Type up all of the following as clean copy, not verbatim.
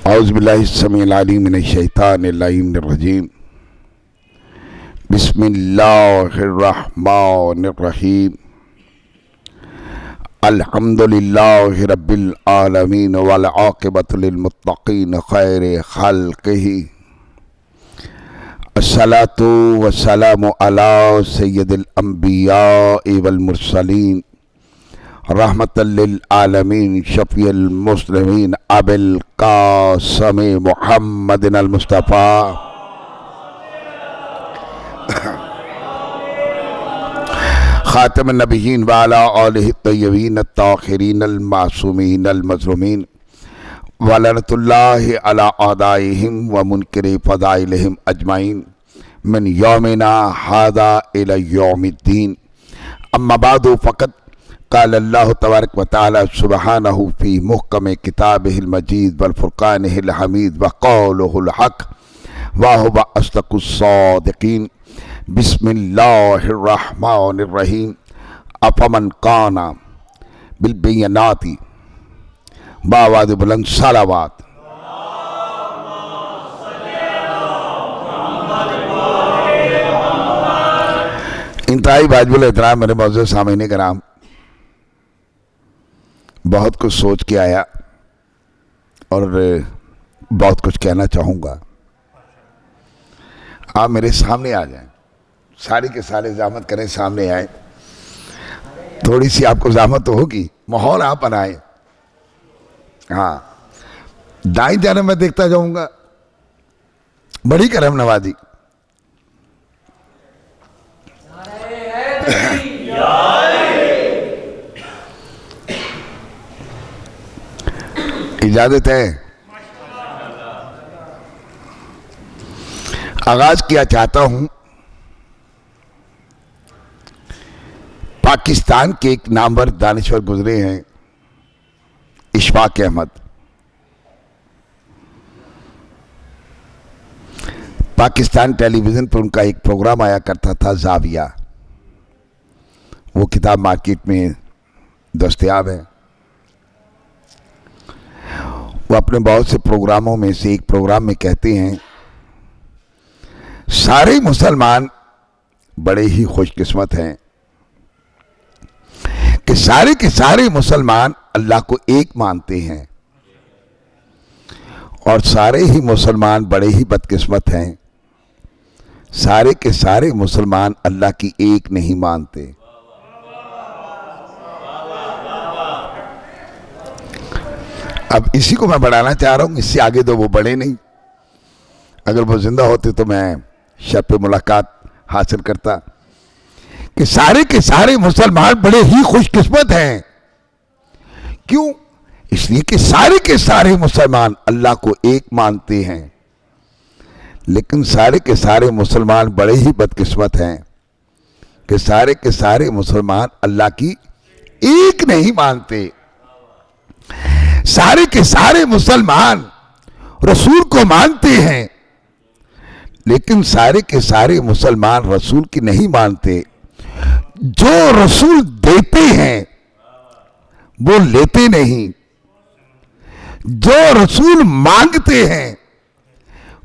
औज़ुबिल्लाहिस्समीउल अलीम मिनश्शैतानिर्रजीम बिस्मिल्लाहिर्रहमानिर्रहीम अल्हम्दुलिल्लाहि रब्बिल आलमीन वल आक़िबतु लिल मुत्तक़ीन खैरि खल्क़िही अस्सलातु वस्सलामु अला सय्यिदिल अंबिया'i वल मुरसलीन रहमतल लिल आलमीन शफ़ीउल मुस्लिमीन अबिल क़ासिम मुहम्मदिन अल मुस्तफ़ा ख़ातिमुन नबिय्यीन व अला आलिहि तय्यबीन अत्ताहिरीन अल मासूमीन अल मज़लूमीन व लअनतुल्लाहि अला आदाइहिम व मुनकिरि फ़ज़ाइलिहिम अजमाइन मिन यौमिना हाज़ा इला यौमिद्दीन। अम्मा बादु फ़क़द क़ाल अल्लाहु तबारक व तआला सुब्हानहु फ़ी मुहकम किताबिहिल मजीद वल फ़ुरक़ानिहिल हमीद व क़ौलुहुल हक़ व हुवा अस्दक़ुस सादिक़ीन। बिस्मिल्लाहिर रहमानिर रहीम। अफ़मन काना बिल बैयिनाति बावाज़ बुलंद सलावात। इंतहाई वाजिबुल एहतराम मेरे मौजूद सामीन कराम, बहुत कुछ सोच के आया और बहुत कुछ कहना चाहूँगा। आप मेरे सामने आ जाएं, सारे के सारे ज़हमत करें, सामने आए। थोड़ी सी आपको ज़हमत तो होगी, माहौल आप बनाए। हाँ, दाएं जाने में देखता जाऊँगा, बड़ी करम नवाजी। इजाजत है। आगाज किया चाहता हूं पाकिस्तान के एक नामवर दानिश्वर गुजरे हैं, इशफाक अहमद। पाकिस्तान टेलीविजन पर उनका एक प्रोग्राम आया करता था, ज़ाविया। वो किताब मार्केट में दस्तयाब है। वो अपने बहुत से प्रोग्रामों में से एक प्रोग्राम में कहते हैं, सारे मुसलमान बड़े ही खुशकिस्मत हैं कि सारे के सारे मुसलमान अल्लाह को एक मानते हैं, और सारे ही मुसलमान बड़े ही बदकिस्मत हैं, सारे के सारे मुसलमान अल्लाह की एक नहीं मानते। अब इसी को मैं बढ़ाना चाह रहा हूं, इससे आगे तो वो बढ़े नहीं। अगर वो जिंदा होते तो मैं शब पे मुलाकात हासिल करता कि सारे के सारे मुसलमान बड़े ही खुशकिस्मत हैं। क्यों? इसलिए कि सारे के सारे मुसलमान अल्लाह को एक मानते हैं, लेकिन सारे के सारे मुसलमान बड़े ही बदकिस्मत हैं कि सारे के सारे मुसलमान अल्लाह की एक नहीं मानते। सारे के सारे मुसलमान रसूल को मानते हैं, लेकिन सारे के सारे मुसलमान रसूल की नहीं मानते। जो रसूल देते हैं वो लेते नहीं, जो रसूल मांगते हैं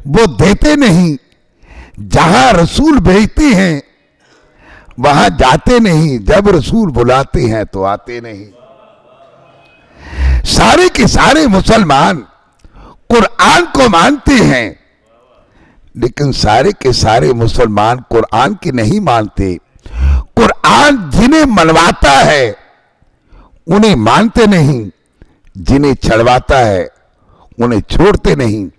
वो देते नहीं, जहां रसूल भेजते हैं वहां जाते नहीं, जब रसूल बुलाते हैं तो आते नहीं। सारे के सारे मुसलमान कुरान को मानते हैं, लेकिन सारे के सारे मुसलमान कुरान की नहीं मानते। कुरान जिन्हें मनवाता है उन्हें मानते नहीं, जिन्हें छड़वाता है उन्हें छोड़ते नहीं।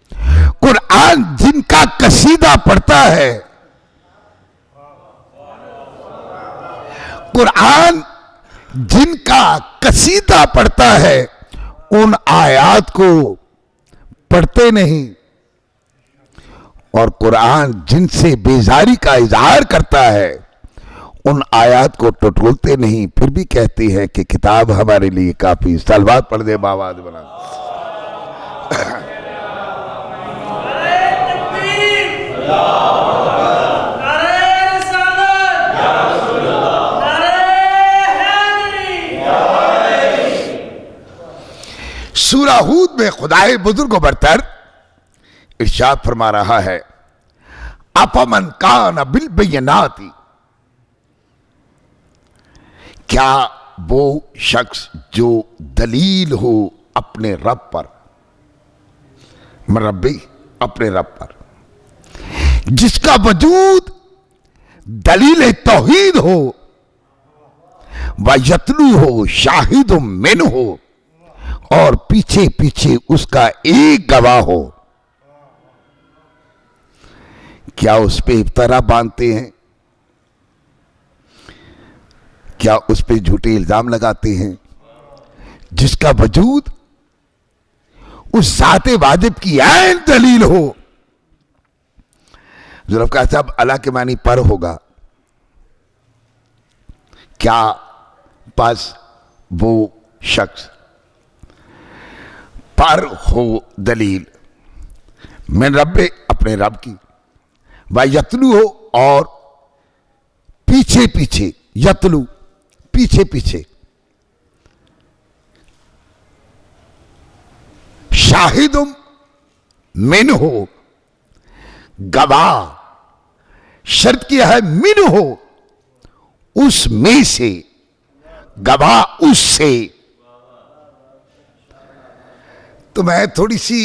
कुरान जिनका कसीदा पढ़ता है, कुरान जिनका कसीदा पढ़ता है, उन आयात को पढ़ते नहीं। और कुरान जिनसे बेजारी का इजहार करता है, उन आयात को टटोलते नहीं, फिर भी कहते हैं कि किताब हमारे लिए काफी। सलवात पढ़ दे बावाज बना। सूरह हूद में खुदाए बुजुर्ग बरतर इरशाद फरमा रहा है, अपमन कान बिल बैनाती, क्या वो शख्स जो दलील हो अपने रब पर, रब्बी अपने रब पर, जिसका वजूद दलील तौहीद हो, व यतलू हो शाहिद मिन हो, और पीछे पीछे उसका एक गवाह हो, क्या उस पे इफ्तरा बांधते हैं? क्या उस पे झूठे इल्जाम लगाते हैं? जिसका वजूद उस ज़ाते वाजिब की ऐन दलील हो। जुल्फ़कार साहब, अल्लाह के मानी पर होगा, क्या पास वो शख्स पर हो दलील मैं रब्बे अपने रब की, व यतलू हो, और पीछे पीछे, यतलू पीछे पीछे, शाहिदुम मिन हो, गवाह, शर्त किया है मिन हो, उसमें से, गवाह उससे। तो मैं थोड़ी सी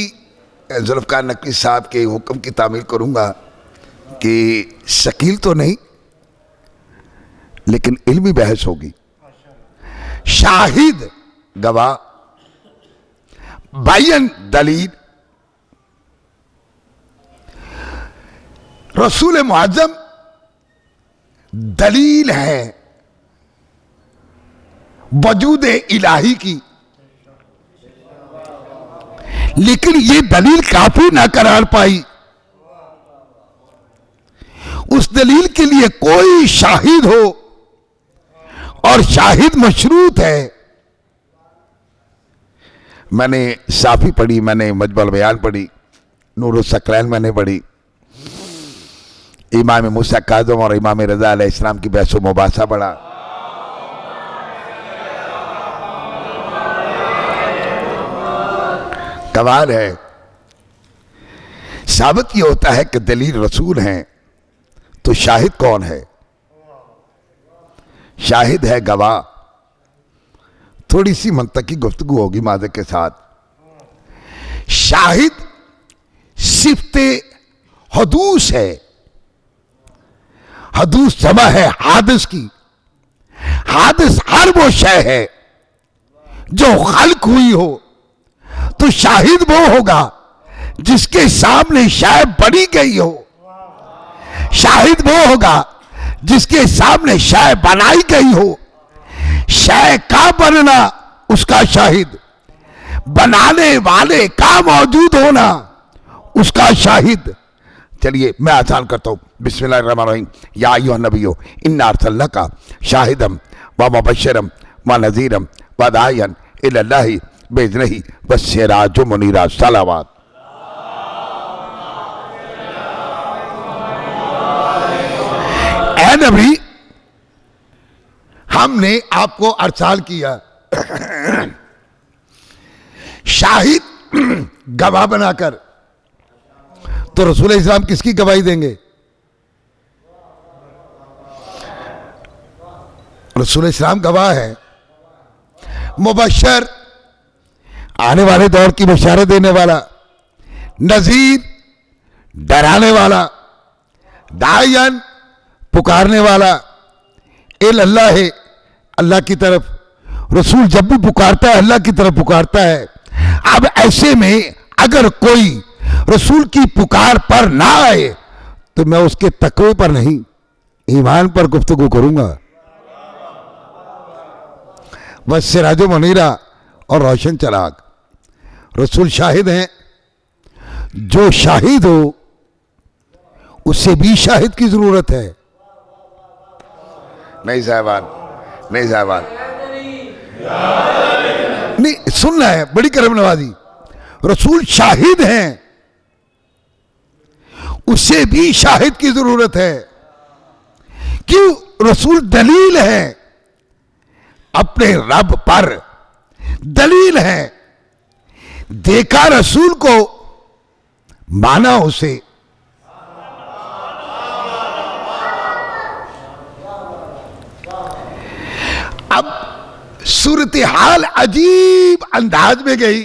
जुल्फ़कार नकवी साहब के हुक्म की तामील करूंगा कि शकील तो नहीं लेकिन इल्मी बहस होगी। शाहिद गवाह, बायन दलील, रसूल मुअज़्ज़म दलील है वजूद इलाही की, लेकिन ये दलील काफी ना करार पाई। उस दलील के लिए कोई शाहिद हो, और शाहिद मशरूत है। मैंने साफी पढ़ी, मैंने मजमुअल बयान पढ़ी, नूरुस सकलैन मैंने पढ़ी, इमाम मूसा काज़म और इमाम रज़ा अलैहिस्सलाम की बहस व मुबासा पढ़ा। कमाल है। साबित ये होता है कि दलील रसूल हैं, तो शाहिद कौन है? शाहिद है गवाह। थोड़ी सी मंतकी गुफ्तगू होगी माज़े के साथ। शाहिद सिफ्ते हदूस है। हदूस जमा है हादिस की। हादिस हर वो शय है जो खल्क हुई हो, तो शाहिद वो होगा जिसके सामने शय बनी गई हो। शाहिद वो होगा जिसके सामने शय बनाई गई हो। शय का बनना उसका शाहिद, बनाने वाले का मौजूद होना उसका शाहिद। चलिए मैं आसान करता हूं। बिस्मिल्लाहिर्रहमानिर्रहीम। या अय्युहन नबिय्यो इन्ना अरसलनाका शाहिदम व मुबश्शिरम व नज़ीरम व दाइयन इलल्लाहि बिइज़्निही व सिराजुम मुनीरा। सलावत। ए नबी, हमने आपको अरसाल किया शाहिद गवाह बनाकर। तो रसूल इस्लाम किसकी गवाही देंगे? रसूल इस्लाम गवाह है। मुबश्शिर, आने वाले दौर की बशारत देने वाला। नज़ीर, डराने वाला। दाइयन, पुकारने वाला। इल्लाह, अल्लाह की तरफ। रसूल जब भी पुकारता है अल्लाह की तरफ पुकारता है। अब ऐसे में अगर कोई रसूल की पुकार पर ना आए तो मैं उसके तकवे पर नहीं, ईमान पर गुफ्तगू करूंगा। बस सिराजो मुनीरा, और रोशन चराग। रसूल शाहिद हैं। जो शाहिद हो उससे भी शाहिद की जरूरत है। नहीं साहबान, नहीं साहबान, नहीं सुनना है। बड़ी करम नवाजी। रसूल शाहिद हैं, उससे भी शाहिद की जरूरत है। क्यों? रसूल दलील है अपने रब पर। दलील है देखा रसूल को, माना उसे। अब सूरत हाल अजीब अंदाज में गई।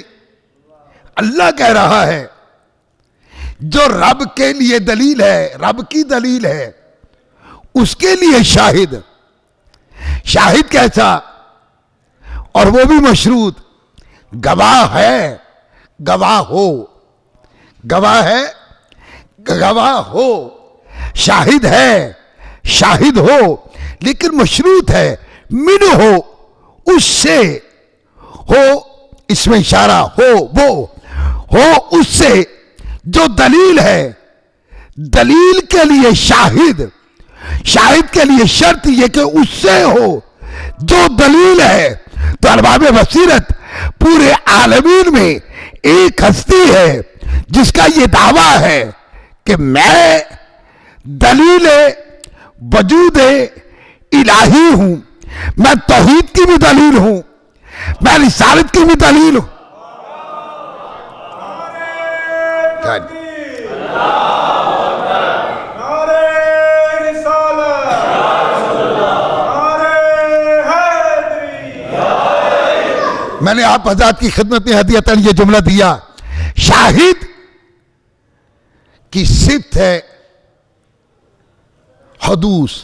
अल्लाह कह रहा है जो रब के लिए दलील है, रब की दलील है, उसके लिए शाहिद। शाहिद कैसा? और वो भी मशरूत। गवाह है, गवाह हो, गवाह है, गवाह हो, शाहिद है, शाहिद हो, लेकिन मशरूत है, मिन हो, उससे हो, इसमें इशारा हो, वो हो उससे। जो दलील है, दलील के लिए शाहिद, शाहिद के लिए शर्त यह कि उससे हो जो दलील है। तो अरबाब बसीरत पूरे आलमीन में एक हस्ती है जिसका यह दावा है कि मैं दलील वजूद इलाही हूं, मैं तौहीद की भी दलील हूं, मैं रिसालत की भी दलील हूं। मैंने आप हज़रात की खिदमत में हदियतन ये जुमला दिया। शाहिद की सिफ्त है हदूस।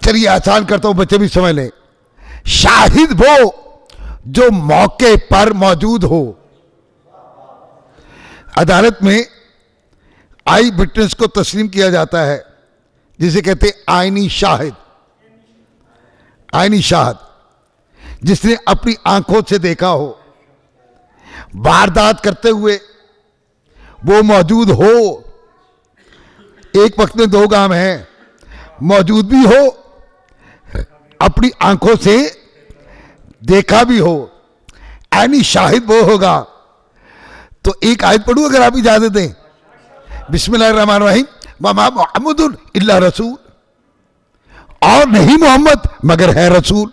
चलिए आसान करता हूं, बच्चे भी समझ लें। शाहिद वो जो मौके पर मौजूद हो। अदालत में आई विटनेस को तस्लीम किया जाता है, जिसे कहते आईनी शाहिद। आईनी शाहिद जिसने अपनी आंखों से देखा हो, वारदात करते हुए वो मौजूद हो। एक वक्त में दो काम हैं, मौजूद भी हो, अपनी आंखों से देखा भी हो। ऐनी शाहिद वो होगा। तो एक आयत पढ़ूं अगर आप इजाजत दें। बिस्मिल्लाहिर्रहमानिर्रहीम। वमा मुहम्मदुन इल्ला रसूल, और नहीं मोहम्मद मगर है रसूल।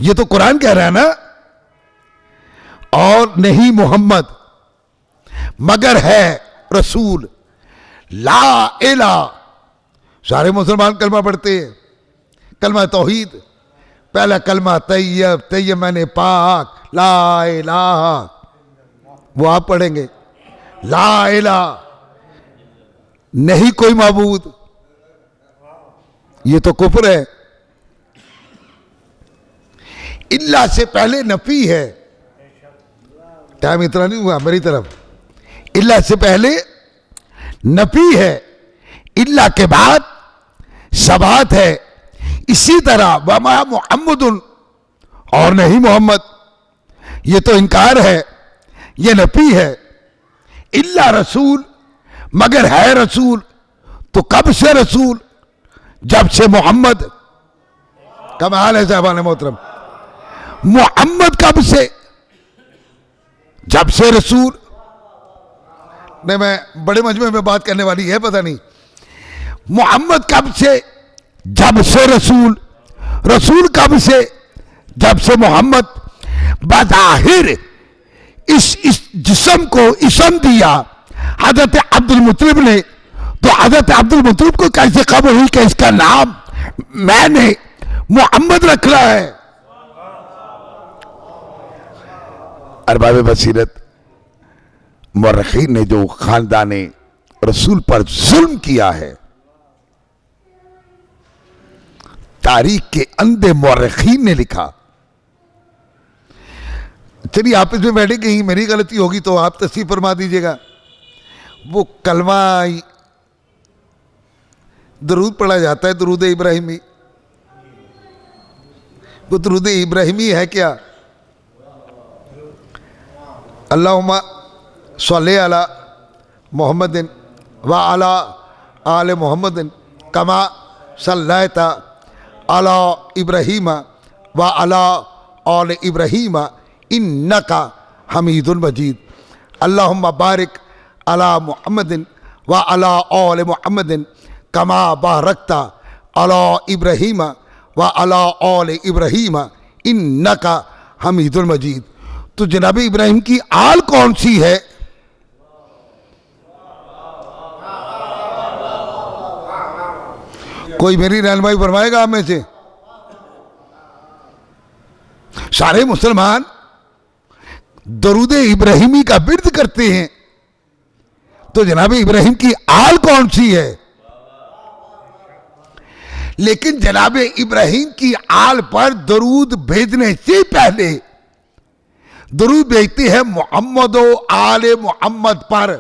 ये तो कुरान कह रहा है ना। और नहीं मोहम्मद मगर है रसूल। ला इला, सारे मुसलमान कलमा पढ़ते हैं, कलमा तौहीद। पहला कलमा तैयब, तैयब मैंने पाक, ला इलाहा, वो आप पढ़ेंगे। ला इला, नहीं कोई माबूद, ये तो कुफ्र है। इल्ला से पहले नफी है। टाइम इतना नहीं हुआ मेरी तरफ। इल्ला से पहले नफी है, इल्ला के बाद सबात है। इसी तरह वमा मुहम्मदुन, और नहीं मोहम्मद, ये तो इनकार है, ये नफी है। इल्ला रसूल, मगर है रसूल। तो कब से रसूल? जब से मोहम्मद। कमाल है साहबान मोहतरम। मोहम्मद कब से? जब से रसूल। नहीं, मैं बड़े मजमे में बात करने वाली है, पता नहीं। मोहम्मद कब से? जब से रसूल। रसूल कब से? जब से मोहम्मद। बज़ाहिर इस जिस्म को इसम दिया हजरत अब्दुल मुत्तलिब ने। तो हजरत अब्दुल मुत्तलिब को कैसे खबर हुई कि इसका नाम मैंने मोहम्मद रखना है? अरबाब बसीरत मुर्रखीन ने जो खानदाने रसूल पर जुल्म किया है, तारीख के अंधे मुर्रखीन ने लिखा। चलिए आपस में बैठे, कहीं मेरी गलती होगी तो आप तस्दीक फरमा दीजिएगा। वो कलमा दरूद पढ़ा जाता है, दरूद इब्राहिमी। वो दरूद इब्राहिमी है क्या? अल्लाहुम्मा सल्ली अला मुहम्मदिन व अला आले मुहम्मदिन कमा सल्लैता अला इब्राहीम व अला आले इब्राहीम इन्नका हमीदुल मजीद। अल्लाहुम्मा बारिक अला मुहम्मदिन व अला आले मुहम्मदिन कमा बारकता अला इब्राहीम व अला आले इब्राहीम इन्नका हमीदुल मजीद। तो जनाब इब्राहिम की आल कौन सी है? कोई मेरी रहनुमाई फरमाएगा आप में से? सारे मुसलमान दरूद इब्राहिमी का विर्द करते हैं, तो जनाब इब्राहिम की आल कौन सी है? लेकिन जनाब इब्राहिम की आल पर दरूद भेजने से पहले दरूद भेजते हैं मोहम्मद आले मोहम्मद पर।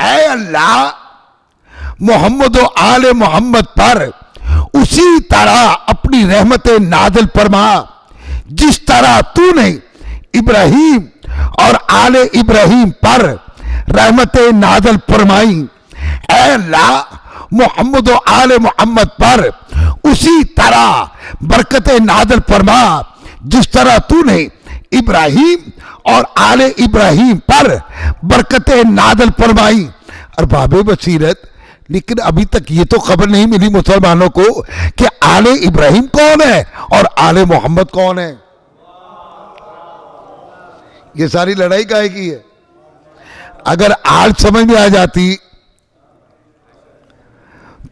ऐ अल्लाह, मोहम्मद आले मोहम्मद पर उसी तरह अपनी रहमत नाज़िल फरमा जिस तरह तूने इब्राहिम और आले इब्राहिम पर रहमत नाज़िल फरमाई। ऐ अल्लाह, मोहम्मद आले मोहम्मद पर उसी तरह बरकत नाज़िल फरमा जिस तरह तूने इब्राहिम और आले इब्राहिम पर बरकत नाज़िल फरमाई। और बाबे बसीरत, लेकिन अभी तक ये तो खबर नहीं मिली मुसलमानों को कि आले इब्राहिम कौन है और आले मोहम्मद कौन है। ये सारी लड़ाई काहे की है? अगर आल समझ में आ जाती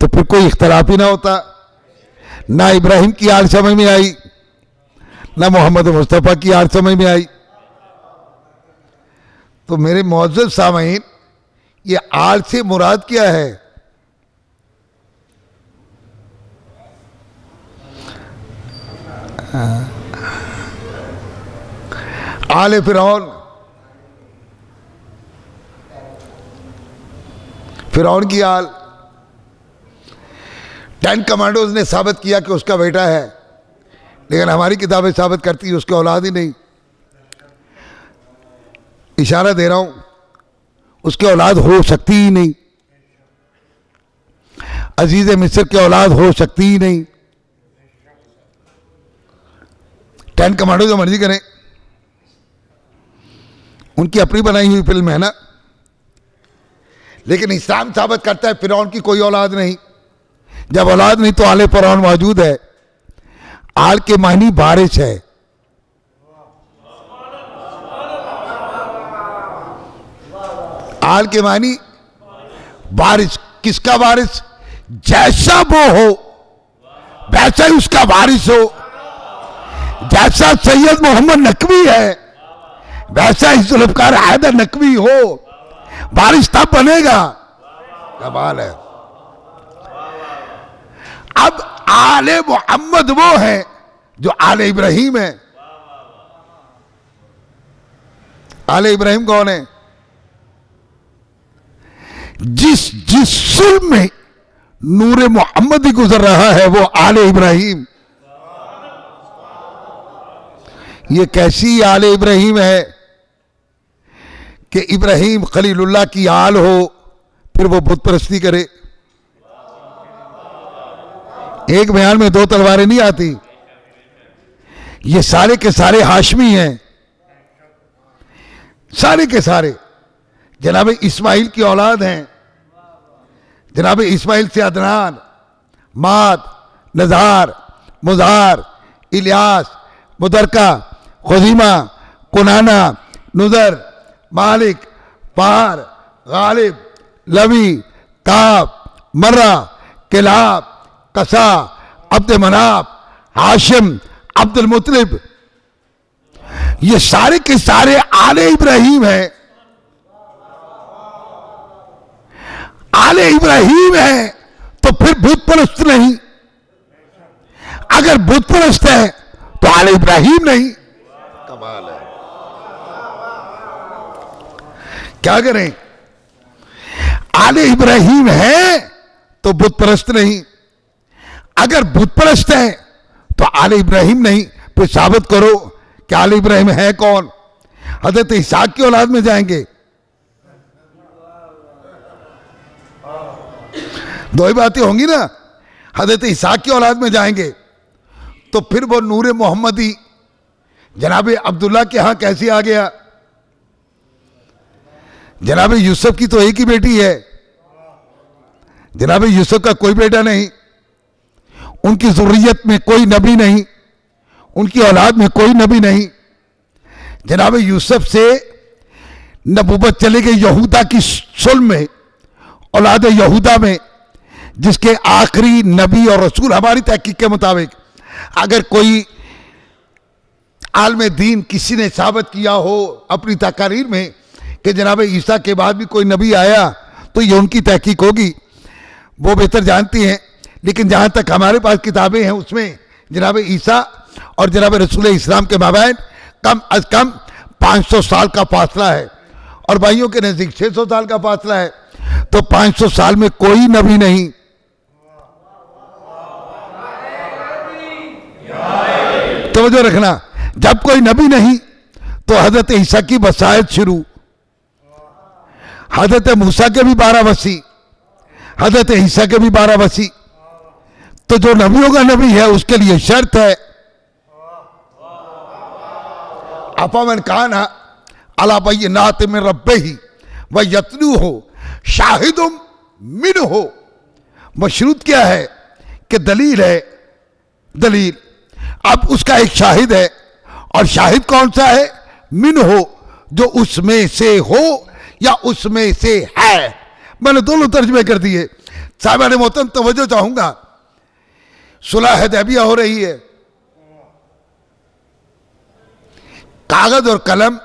तो फिर कोई इख्तलाफ ही ना होता। ना इब्राहिम की आल समझ में आई, ना मोहम्मद मुस्तफ़ा की आल समझ में आई। तो मेरे मुअज़्ज़ज़ सामईन, ये आल से मुराद क्या है? आले फिरौन, फिरौन की आल। 10 कमांडोज ने साबित किया कि उसका बेटा है, लेकिन हमारी किताबें साबित करती है उसके औलाद ही नहीं। इशारा दे रहा हूं, उसके औलाद हो सकती ही नहीं। अजीज मिस्र के औलाद हो सकती ही नहीं। 10 कमांडो जो मर्जी करें, उनकी अपनी बनाई हुई फिल्म है ना। लेकिन इस्लाम साबित करता है फिरौन की कोई औलाद नहीं। जब औलाद नहीं तो आले फिरौन मौजूद है। आल के मानी बारिश है। आल के मानी बारिश। किसका बारिश? जैसा वो हो वैसा ही उसका बारिश हो। जैसा सैयद मोहम्मद नकवी है वैसा ही जुल्फ़कार हैदर नकवी हो, बारिश तब बनेगा। कमाल है। अब आले मोहम्मद वो है जो आले इब्राहिम है। आले इब्राहिम कौन है? जिस जिस सुल्म में नूरे मोहम्मद ही गुजर रहा है वो आले इब्राहिम। ये कैसी आले इब्राहिम है कि इब्राहिम खलीलुल्लाह की आल हो फिर वो बुत परस्ती करे। एक बयान में 2 तलवारें नहीं आती। ये सारे के सारे हाशमी हैं, सारे के सारे जनाब इस्माइल की औलाद हैं। जनाब इस्माइल से अदनान, माद, नज़ार, मुज़ार, इलियास, मुदरका, खुज़ीमा, कुनाना, नुज़र, मालिक, पार, गालिब, लवी, काब, मर्रा, किलाब, कसा, अब्द मनाफ, हाशिम, अब्दुल मुतलिब। ये सारे के सारे आले इब्राहिम हैं। आले इब्राहिम है तो फिर बुत परस्त नहीं। अगर बुत परस्त है तो आले इब्राहिम नहीं। कमाल है। क्या करें? आले इब्राहिम है तो बुत परस्त नहीं। अगर बुत परस्त है तो आले इब्राहिम नहीं। फिर साबित करो कि आले इब्राहिम है कौन? हजरत इसहाक की औलाद में जाएंगे। 2 ही बातें होंगी ना। हजरत इसहाक की औलाद में जाएंगे तो फिर वो नूरे मोहम्मदी जनाब अब्दुल्ला के यहां कैसे आ गया? जनाब यूसुफ की तो एक ही बेटी है। जनाब यूसुफ का कोई बेटा नहीं। उनकी ज़ुर्रियत में कोई नबी नहीं। उनकी औलाद में कोई नबी नहीं। जनाब यूसुफ से नबूवत चले गई यहूदा की सुल्म में, औलाद यहूदा में, जिसके आखिरी नबी और रसूल हमारी तहकीक के मुताबिक अगर कोई आलम दीन किसी ने साबित किया हो अपनी तकारीर में कि जनाब ईसा के बाद भी कोई नबी आया, तो ये उनकी तहकीक होगी, वो बेहतर जानती हैं। लेकिन जहाँ तक हमारे पास किताबें हैं उसमें जनाब ईसा और जनाब रसूल इस्लाम के माबैन कम अज कम 500 साल का फासला है, और भाइयों के नज़दीक 600 साल का फासला है। तो 500 साल में कोई नबी नहीं। तवज्जो रखना, जब कोई नबी नहीं तो हजरत ईसा की बसायत शुरू। हजरत मूसा के भी 12 वसी, हजरत ईसा के भी 12 वसी। तो जो नबियों का नबी है उसके लिए शर्त है अफमन काना अला बय्यिनात मिन रब्बिही व यतलू हो शाहिदुम मिन हो। मशरूत क्या है कि दलील है, दलील। अब उसका एक शाहिद है, और शाहिद कौन सा है? मिन हो, जो उसमें से हो या उसमें से है। मैंने दोनों तर्जमे कर दिए। साहिबान मोहतरम तवज्जो चाहूंगा, सुलह हुदैबिया हो रही है, कागज और कलम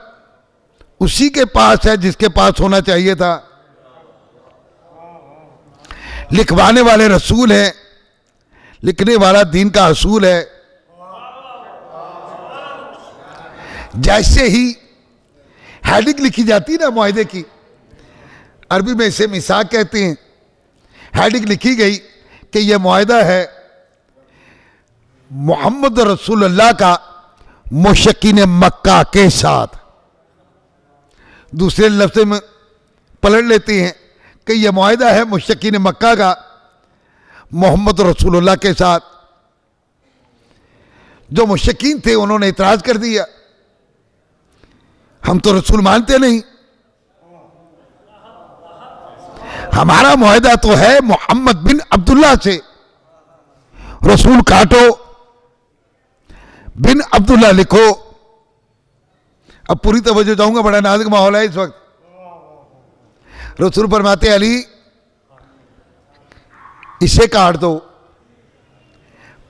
उसी के पास है जिसके पास होना चाहिए था। लिखवाने वाले रसूल हैं, लिखने वाला दीन का असूल है। जैसे ही हेडिंग लिखी जाती है ना मुआहिदे की, अरबी में इसे मिसाक कहते हैं। हेडिंग लिखी गई कि यह मुआहिदा है मोहम्मद रसूलुल्लाह का मुशक्कीन मक्का के साथ। दूसरे लफ्ज़ में पलट लेते हैं कि यह मुआहिदा है मुशक्कीन मक्का का मोहम्मद रसूलुल्लाह के साथ। जो मुशक्कीन थे उन्होंने इतराज़ कर दिया, हम तो रसूल मानते नहीं, हमारा मुआहिदा तो है मोहम्मद बिन अब्दुल्ला से, रसूल काटो, बिन अब्दुल्ला लिखो। अब पूरी तवज्जो चाहूंगा, बड़ा नाजुक माहौल है इस वक्त। रसूल फरमाते अली इसे काट दो।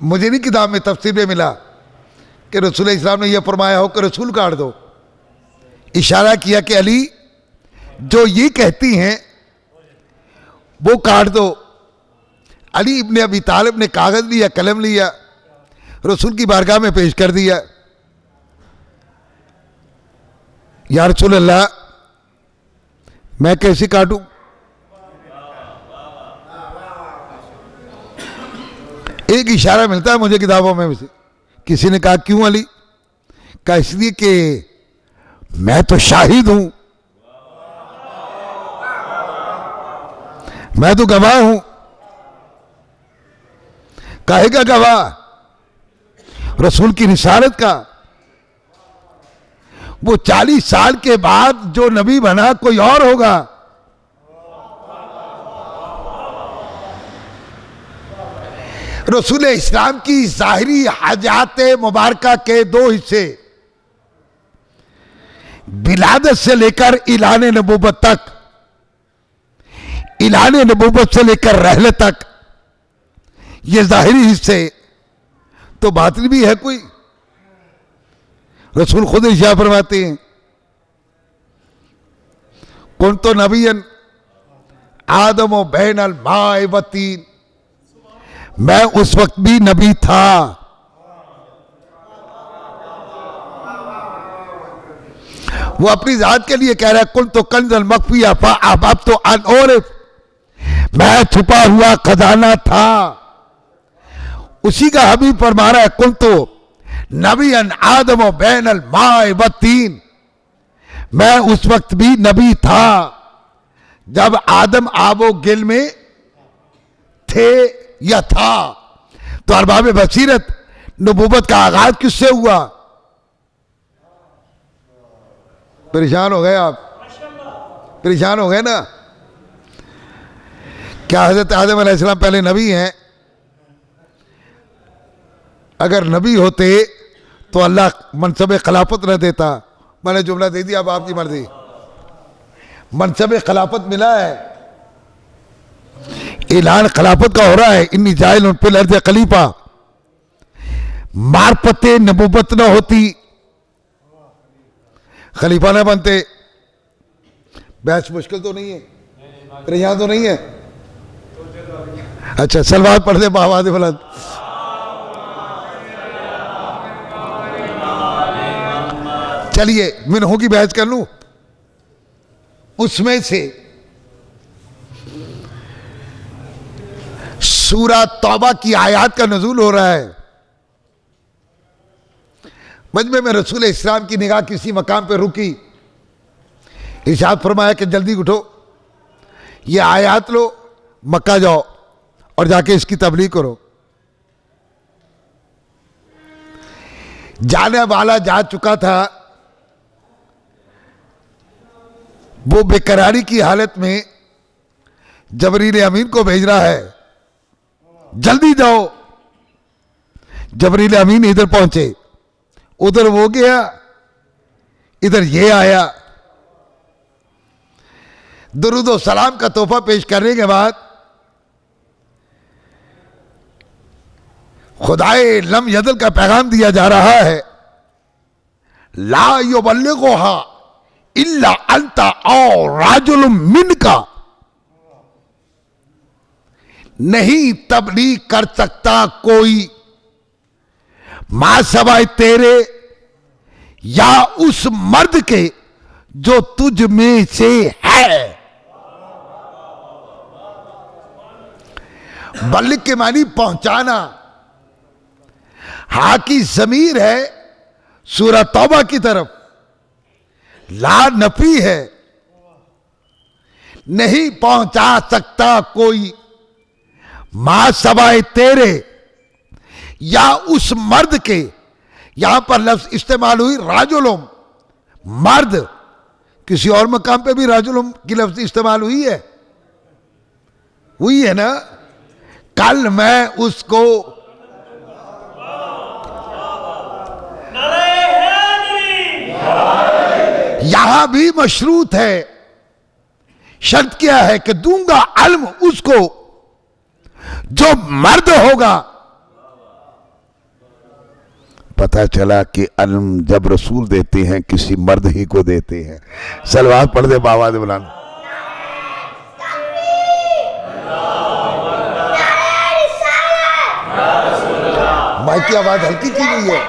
मुझे नहीं किताब में तफसीर में मिला कि रसूल इस्लाम ने यह फरमाया हो कि रसूल काट दो। इशारा किया कि अली जो ये कहती हैं वो काट दो। अली इब्ने अबी तालिब ने कागज लिया, कलम लिया, रसूल की बारगाह में पेश कर दिया। या रसूल अल्लाह, मैं कैसे काटूं? एक इशारा मिलता है मुझे किताबों में से। किसी ने कहा क्यों अली? कहा इसलिए कि मैं तो शाहिद हूं, मैं तो गवाह हूं। काहे का गवाह? रसूल की रिसालत का। वो 40 साल के बाद जो नबी बना कोई और होगा। रसूल इस्लाम की ज़ाहिरी हाजात मुबारका के 2 हिस्से, विलादत से लेकर इलान नबूवत तक, इलान नबूवत से लेकर रहलत तक, ये ज़ाहिरी हिस्से। तो बातिन भी है कोई? रसूल खुद इशारा फरमाते हैं कुन तो नबीयन आदम व बैनल माए व तीन। मैं उस वक्त भी नबी था। वो अपनी जात के लिए कह रहा है कुल तो कंजल मखफिया अब तो अनओरिफ, मैं छुपा हुआ खजाना था। उसी का हबीब फरमा रहा है कुल तो नबी अन आदम बैनल माए व तीन। मैं उस वक्त भी नबी था जब आदम आबो गिल में थे या था। तो अरबाब बसीरत नबूवत का आगाज किससे हुआ? परेशान हो गए आप? परेशान हो गए ना? क्या हजरत आदम अलैहिस्सलाम पहले नबी हैं? अगर नबी होते तो अल्लाह मनसब खिलाफत न देता। मैंने जुमला दे दिया, अब आपकी मर्जी। मनसब खिलाफत मिला है, ऐलान खिलाफत का हो रहा है, इन्नी जाइल फिल अर्ज़ खलीफा। मार्फते नबूवत न होती, खलीफा न बनते। बहस मुश्किल तो नहीं है, यहां तो नहीं है। अच्छा, सलवार पढ़ दे बावाद बुलंद। चलिए मिनहों की बहस कर लूं। उसमें से सूरा तौबा की आयत का नज़ूल हो रहा है। मजमे में रसूल इस्लाम की निगाह किसी मकाम पर रुकी, इरशाद फरमाया कि जल्दी उठो, ये आयत लो, मक्का जाओ और जाके इसकी तबलीग करो। जाने वाला जा चुका था, वो बेकरारी की हालत में जबरील अमीन को भेज रहा है, जल्दी जाओ। जबरील अमीन इधर पहुंचे, उधर वो गया, इधर ये आया। दुरूद और सलाम का तोहफा पेश करने के बाद खुदाए लम यदल का पैगाम दिया जा रहा है, ला युबल्लिगुहा इल्ला अंता और राजुलुम मिनका। नहीं तबलीग कर सकता कोई मां सवाए तेरे या उस मर्द के जो तुझ में से है। बल्लिग के मानी पहुंचाना। हा की जमीर है सूरह तौबा की तरफ, ला नफी है, नहीं पहुंचा सकता कोई मां सवाए तेरे या उस मर्द के। यहां पर लफ्ज इस्तेमाल हुई राजुलुम, मर्द। किसी और मकाम पे भी राजुलुम की लफ्ज इस्तेमाल हुई है ना। कल मैं उसको यहां भी मशरूत है। शर्त क्या है कि दूंगा अल्म उसको जो मर्द होगा। पता चला कि अल्म जब रसूल देते हैं किसी मर्द ही को देते हैं। सलवार पढ़ दे बावाद बुलंद। माइक की आवाज हल्की की गई है।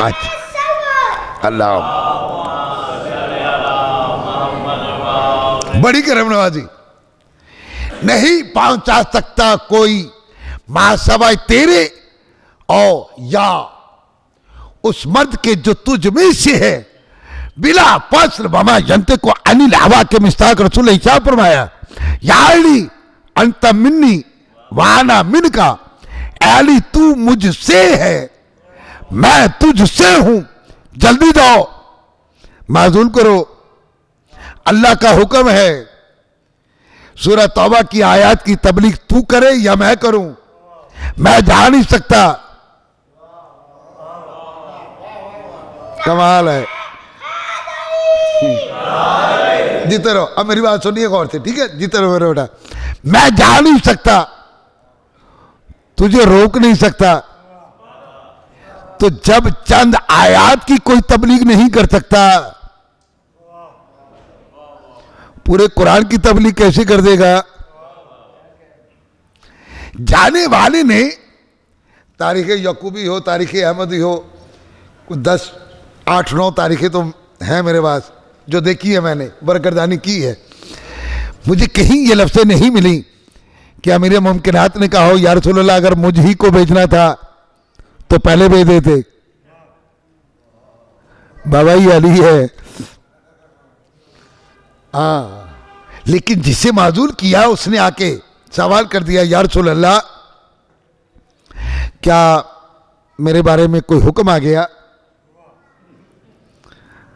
अच्छा, अल्लाह बड़ी करम नवाजी। नहीं पहुंचा सकता कोई मां सवाए तेरे और या उस मर्द के जो तुझ में से है। बिला फसल बमा जनते को अनिल हवा के मिस्ताक रसूल इशा फरमाया, याली अंत मिन्नी वाना मिन का। ऐली तू मुझसे है, मैं तुझसे हूं, जल्दी जाओ, माजूल करो। अल्लाह का हुक्म है। सूरह तौबा की आयत की तबलीग तू करे या मैं करूं, मैं जा नहीं सकता। कमाल है। जीते रहो। अब मेरी बात सुनिए गौर से, ठीक है? जीते रहो मेरे बेटा। मैं जा नहीं सकता, तुझे रोक नहीं सकता। तो जब चंद आयत की कोई तबलीग नहीं कर सकता, पूरे कुरान की तबलीग कैसे कर देगा? जाने वाले ने तारीख यकूबी हो, तारीख अहमदी हो, कुछ 10, 8, 9 तारीखें तो हैं मेरे पास जो देखी है, मैंने बरकरदानी की है। मुझे कहीं ये लफ्ज़ें नहीं मिली कि अमीर मुमकिनात ने कहा हो या रसूल अल्लाह अगर मुझ ही को भेजना था तो पहले भेज देते। बाबा ही अली है। हाँ, लेकिन जिसे माजूल किया उसने आके सवाल कर दिया, या रसूल अल्लाह क्या मेरे बारे में कोई हुक्म आ गया?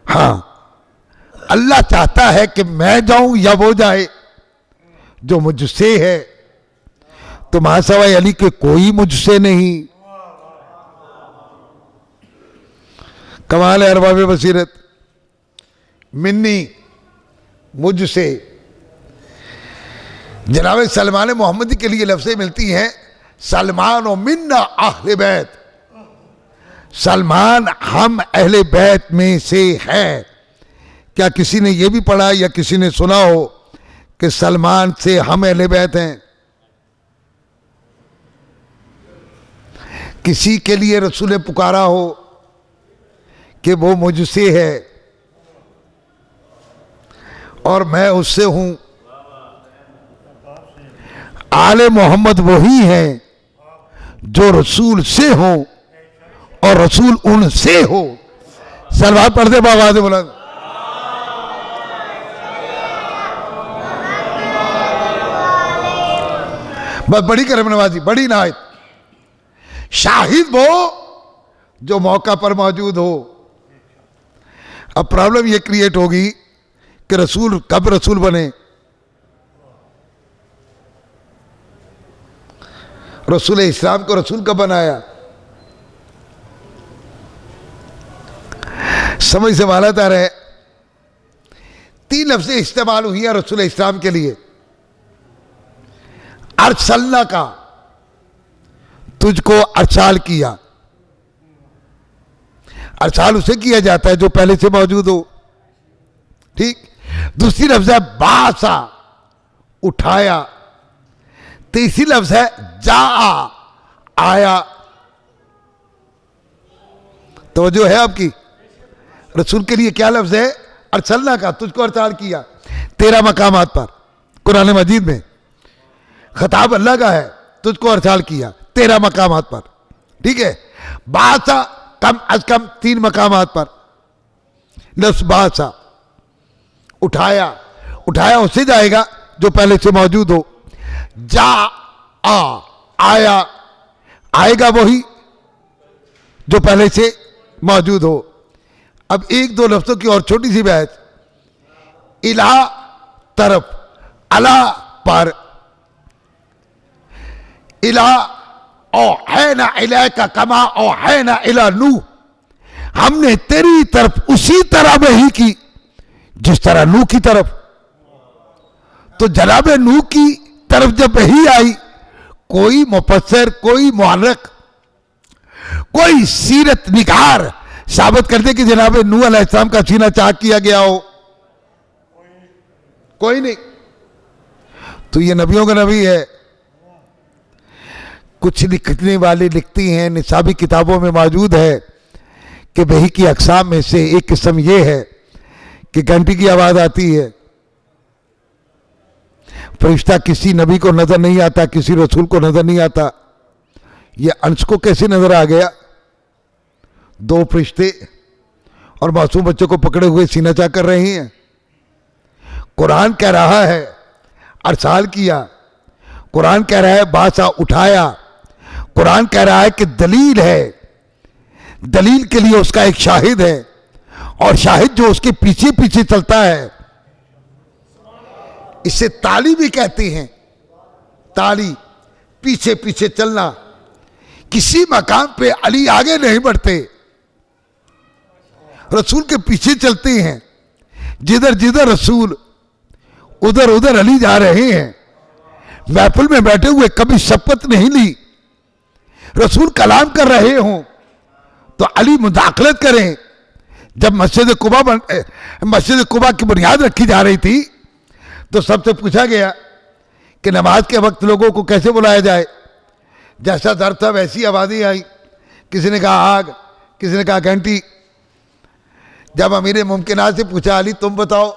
हाँ, अल्लाह चाहता है कि मैं जाऊं या वो जाए जो मुझसे है। तो महासवाई अली के कोई मुझसे नहीं। कमाल है अरबाब बसीरत। मिन्नी मुझसे। जनाब सलमान मोहम्मदी के लिए लफ्ज़ें मिलती हैं सलमान और मिन्ना अहले बैत। सलमान हम अहले बैत में से है। क्या किसी ने यह भी पढ़ा या किसी ने सुना हो कि सलमान से हम अहले बैत हैं? किसी के लिए रसूल ने पुकारा हो कि वो मुझसे है और मैं उससे हूं? आले मोहम्मद वही हैं जो रसूल से हो और रसूल उनसे हो। सलवात पढ़ते बाबाद बुलंद। बस बड़ी करम नवाजी, बड़ी नायत। शाहिद वो जो मौका पर मौजूद हो। अब प्रॉब्लम ये क्रिएट होगी कि रसूल कब रसूल बने? रसूल इस्लाम को रसूल कब बनाया? समझ से वालत आ रहे। 3 लफ्ज़ें इस्तेमाल हुई हैं रसूल इस्लाम के लिए। अरसलना का, तुझको अरसाल किया। अरसाल उसे किया जाता है जो पहले से मौजूद हो। ठीक। दूसरी लफ्ज़ है बासा, उठाया। तीसरी लफ्ज़ है जा, आया। तो जो है आपकी रसूल के लिए क्या लफ्ज़ है? अरसलना का, तुझको अरसाल किया। 13 मकामात पर कुरान मजीद में खिताब अल्लाह का है, तुझको अरसाल किया 13 मकामात पर। ठीक है। बासा कम अज कम 3 मकामात पर लफ्ज़ बासा, उठाया। उठाया उससे जाएगा जो पहले से मौजूद हो। जा, आया। आएगा वही जो पहले से मौजूद हो। अब 1-2 लफ्ज़ों की और छोटी सी बहस। इला तरफ, अला पर। इला ओ है ना इला का कमा ओ है ना इला नू। हमने तेरी तरफ उसी तरह में ही की जिस तरह नू की तरफ। तो जनाब नू की तरफ जब वही आई, कोई मुफस्सिर, कोई मुहर्रिक, कोई सीरत निगार साबित कर दे कि जनाब नू अलैहिस्सलाम का सीना चाक किया गया हो? कोई नहीं। तो ये नबियों का नबी है। कुछ लिखने वाले लिखती हैं, निसाबी किताबों में मौजूद है कि वही की अक़साम में से एक किस्म ये है कि घंटी की आवाज़ आती है, फरिश्ता किसी नबी को नजर नहीं आता, किसी रसूल को नजर नहीं आता। ये अंश को कैसे नजर आ गया? 2 फरिश्ते और मासूम बच्चों को पकड़े हुए सीना चाक कर रहे हैं। कुरान कह रहा है अरसाल किया, कुरान कह रहा है बासा, उठाया। कुरान कह रहा है कि दलील है, दलील के लिए उसका एक शाहिद है, और शाहिद जो उसके पीछे पीछे चलता है, इसे ताली भी कहते हैं। ताली, पीछे पीछे चलना। किसी मकाम पे अली आगे नहीं बढ़ते, रसूल के पीछे चलते हैं। जिधर जिधर रसूल, उधर उधर अली जा रहे हैं। महफिल में बैठे हुए कभी शपथ नहीं ली। रसूल कलाम कर रहे हों तो अली मुदाखलत करें। जब मस्जिद कुबा की बुनियाद रखी जा रही थी तो सबसे पूछा गया कि नमाज के वक्त लोगों को कैसे बुलाया जाए। जैसा दर था वैसी आवाज़ें आई। किसी ने कहा आग, किसी ने कहा घंटी। जब अमीर मुमकिनात से पूछा अली तुम बताओ,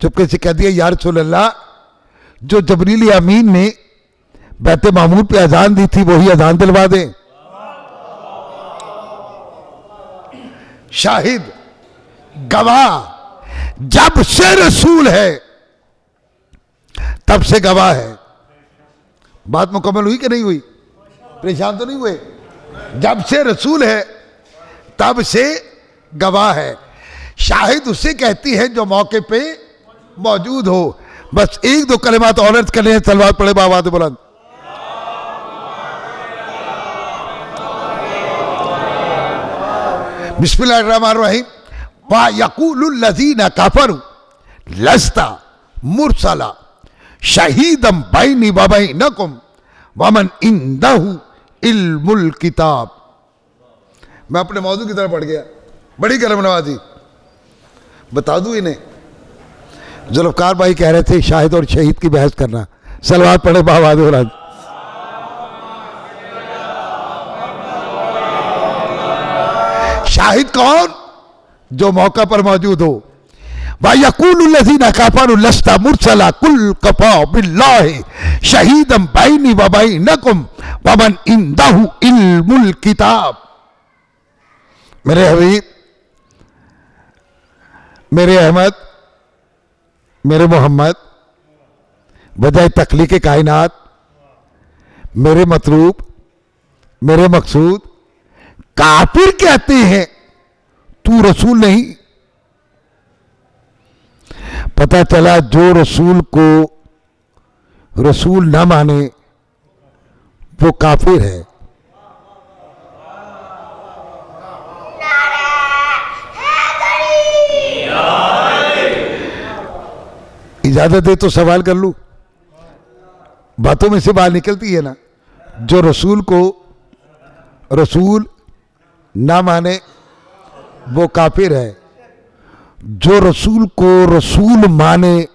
चुपके से कह दिया या रसूल अल्लाह, जो जबरील अमीन ने बैत मामूर पे अजान दी थी वही अजान दिलवा दें। शाहिद, गवाह, जब से रसूल है तब से गवाह है। बात मुकम्मल हुई कि नहीं हुई? परेशान तो नहीं हुए? जब से रसूल है तब से गवाह है। शाहिद उसे कहती है जो मौके पे मौजूद हो। बस 1-2 कलिमात और अर्ज कर लें, तलवार पड़े बाबाद बुलंद। बिस्मिल्लाहिर्रहमानिर्रहीम। वा यक़ूलुल लज़ीना कफ़रू लस्ता मुरसला शहीदम बैनी व बैनकुम वमन इंदहु इल्मुल किताब। मैं अपने मौजू की तरफ पढ़ गया, बड़ी कलम नवाजी। बता दूं इन्हें, जुल्फ़कार भाई कह रहे थे शाहिद और शहीद की बहस करना। सलवात पढ़े बाबा दौरान। शाहिद कौन? जो मौका पर मौजूद हो। वयक़ूलुल लज़ीना कफ़रू लस्ता मुरसला कुल कफ़ा बिल्लाहि शहीदम बैनी व बैनकुम वमन इंदहु इल्मुल किताब। मेरे हबीब, मेरे अहमद, मेरे मोहम्मद, वजह तख्लीक़ कायनात, मेरे मतलूब, मेरे मकसूद। काफिर कहते हैं तू रसूल नहीं। पता चला जो रसूल को रसूल ना माने वो काफिर है। इजाजत दे तो सवाल कर लूं, बातों में से बात निकलती है ना। जो रसूल को रसूल ना माने वो काफिर है, जो रसूल को रसूल माने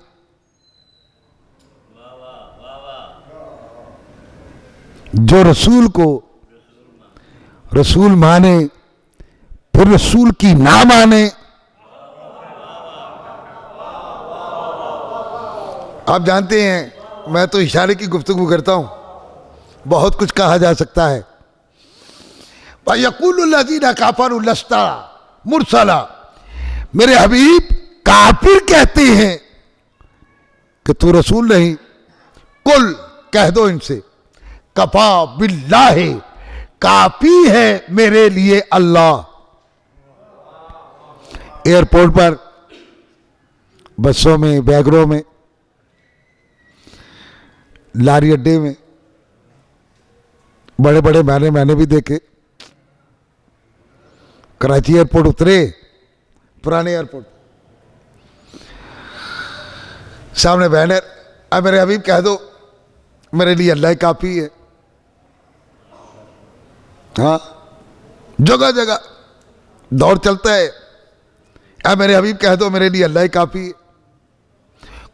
जो रसूल को रसूल माने फिर रसूल की ना माने। आप जानते हैं मैं तो इशारे की गुफ्तगू करता हूं, बहुत कुछ कहा जा सकता है। वयक़ूलुल लज़ीना कफ़रू लस्ता मुरसला। मेरे हबीब काफिर कहते हैं कि तू रसूल नहीं। कुल कह दो इनसे कफ़ा बिल्लाहि, काफी है मेरे लिए अल्लाह। एयरपोर्ट पर, बसों में, बैगरों में, लारी अड्डे में, बड़े बड़े मैंने भी देखे। कराची एयरपोर्ट उतरे, पुराने एयरपोर्ट, सामने बैनर, अब मेरे हबीब कह दो मेरे लिए अल्लाह काफी है। हाँ, जगह जगह दौर चलता है, अब मेरे हबीब कह दो मेरे लिए अल्लाह काफी है।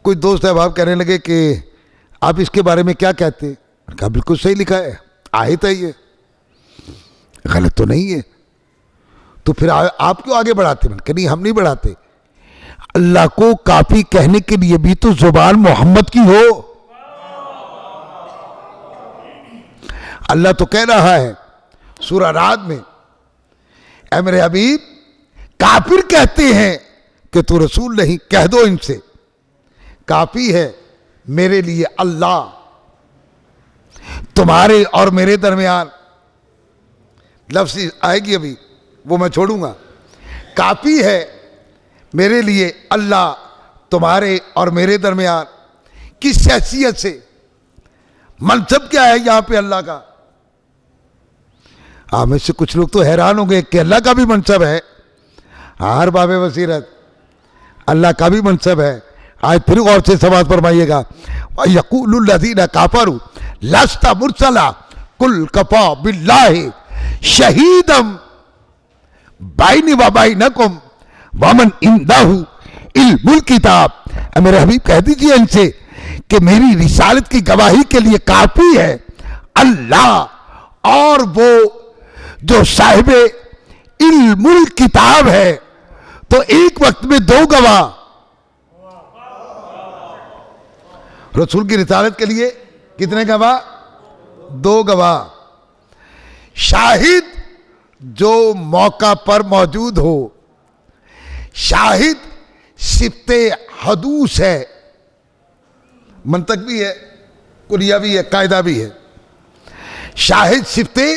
कुछ दोस्त अहबाब कहने लगे कि आप इसके बारे में क्या कहते हैं? कहा बिल्कुल सही लिखा है, आयत है ये, गलत तो नहीं है। तो फिर आप क्यों आगे बढ़ाते? मैंने कहा नहीं, हम नहीं बढ़ाते। अल्लाह को काफी कहने के लिए भी तो जुबान मोहम्मद की हो। अल्लाह तो कह रहा है सूरह राद में, ऐ मेरे हबीब काफिर कहते हैं कि तू रसूल नहीं, कह दो इनसे काफी है मेरे लिए अल्लाह तुम्हारे और मेरे दरमियान। लफ्ज़ आएगी अभी, वो मैं छोड़ूंगा। काफी है मेरे लिए अल्लाह तुम्हारे और मेरे दरमियान। किस हैसियत से? मनसब क्या है यहां पे अल्लाह का? आप में से कुछ लोग तो हैरान होंगे कि अल्लाह का भी मनसब है। हर बाबे बसीरत, अल्लाह का भी मनसब है। आज फिर गौर से समाज फरमाइएगा। यक़ूलुल लज़ीना कफ़रू लस्ता मुरसला कुल कफ़ा बिल्लाहि शहीदम बैनी व बैनकुम वमन इंदहु इल्मुल किताब। मेरे हबीब कह दीजिए इनसे कि मेरी रिसालत की गवाही के लिए काफी है अल्लाह और वो जो साहिब इल्मुल किताब है। तो एक वक्त में दो गवाह, रसूल की रिसालत के लिए कितने गवाह? दो गवाह। शाहिद जो मौका पर मौजूद हो, शाहिद सिफ्ते हदूस है, मंतक भी है, कुलिया भी है, कायदा भी है। शाहिद सिफ्ते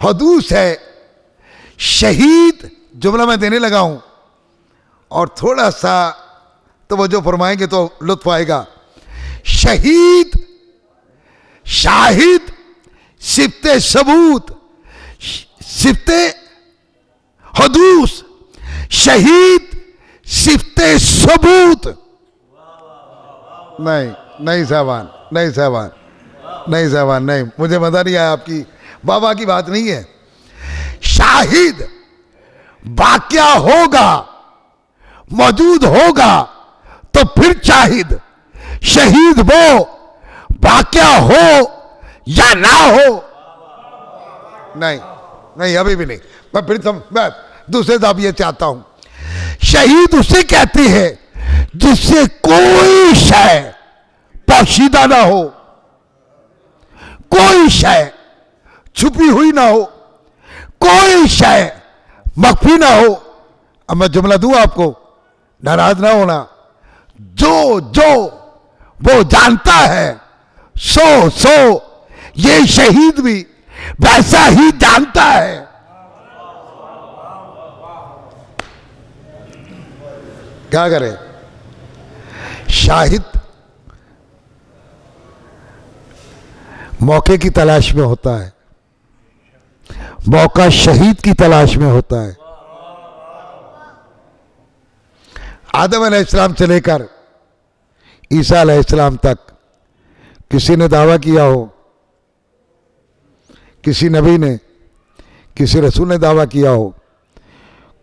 हदूस है। शहीद जुमला मैं देने लगा हूं और थोड़ा सा तवज्जो फरमाएंगे तो लुत्फ आएगा। शहीद, शाहिद, सिफ्ते सबूत, सिफ्ते हुदूस, शहीद सिफ्ते सबूत। नहीं नहीं साहबान, नहीं साहबान, नहीं साहबान, नहीं, मुझे मजा नहीं आया, आपकी बाबा की बात नहीं है। शाहिद वाक़या होगा, मौजूद होगा तो फिर शाहिद। शहीद वो वाक़या हो या ना हो। नहीं नहीं, अभी भी नहीं, मैं दूसरे दाबिये चाहता हूं। शहीद उसे कहते हैं जिससे कोई शय पोशीदा ना हो, कोई शय छुपी हुई ना हो, कोई शय मख्फी ना हो। अब मैं जुमला दूं आपको, नाराज ना होना। जो जो वो जानता है सो सो ये शहीद भी वैसा ही जानता है। क्या करें? शाहिद मौके की तलाश में होता है, मौका शहीद की तलाश में होता है। आदम अलैहिस्सलाम से लेकर ईसा अलैहिस्सलाम तक किसी ने दावा किया हो, किसी नबी ने, किसी रसूल ने दावा किया हो,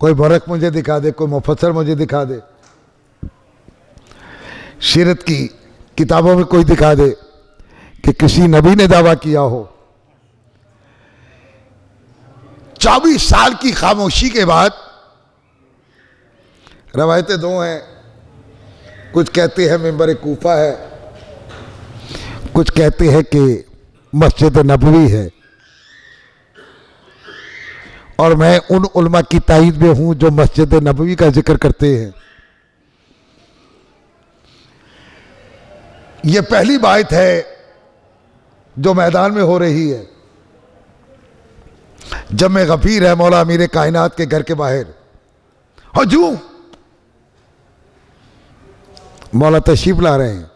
कोई मरक मुझे दिखा दे, कोई मुफस्सर मुझे दिखा दे, सीरत की किताबों में कोई दिखा दे कि किसी नबी ने दावा किया हो। 24 साल की खामोशी के बाद रवायतें दो हैं। कुछ कहते हैं मिंबर कूफा है, कुछ कहते हैं कि मस्जिद नबवी है। और मैं उन उलमा की ताईद में हूं जो मस्जिद नबवी का जिक्र करते हैं। ये पहली बात है जो मैदान में हो रही है। जब मैं गफीर है मौला अमीर कायनात के घर के बाहर हुजूम मौला तशरीफ ला रहे हैं,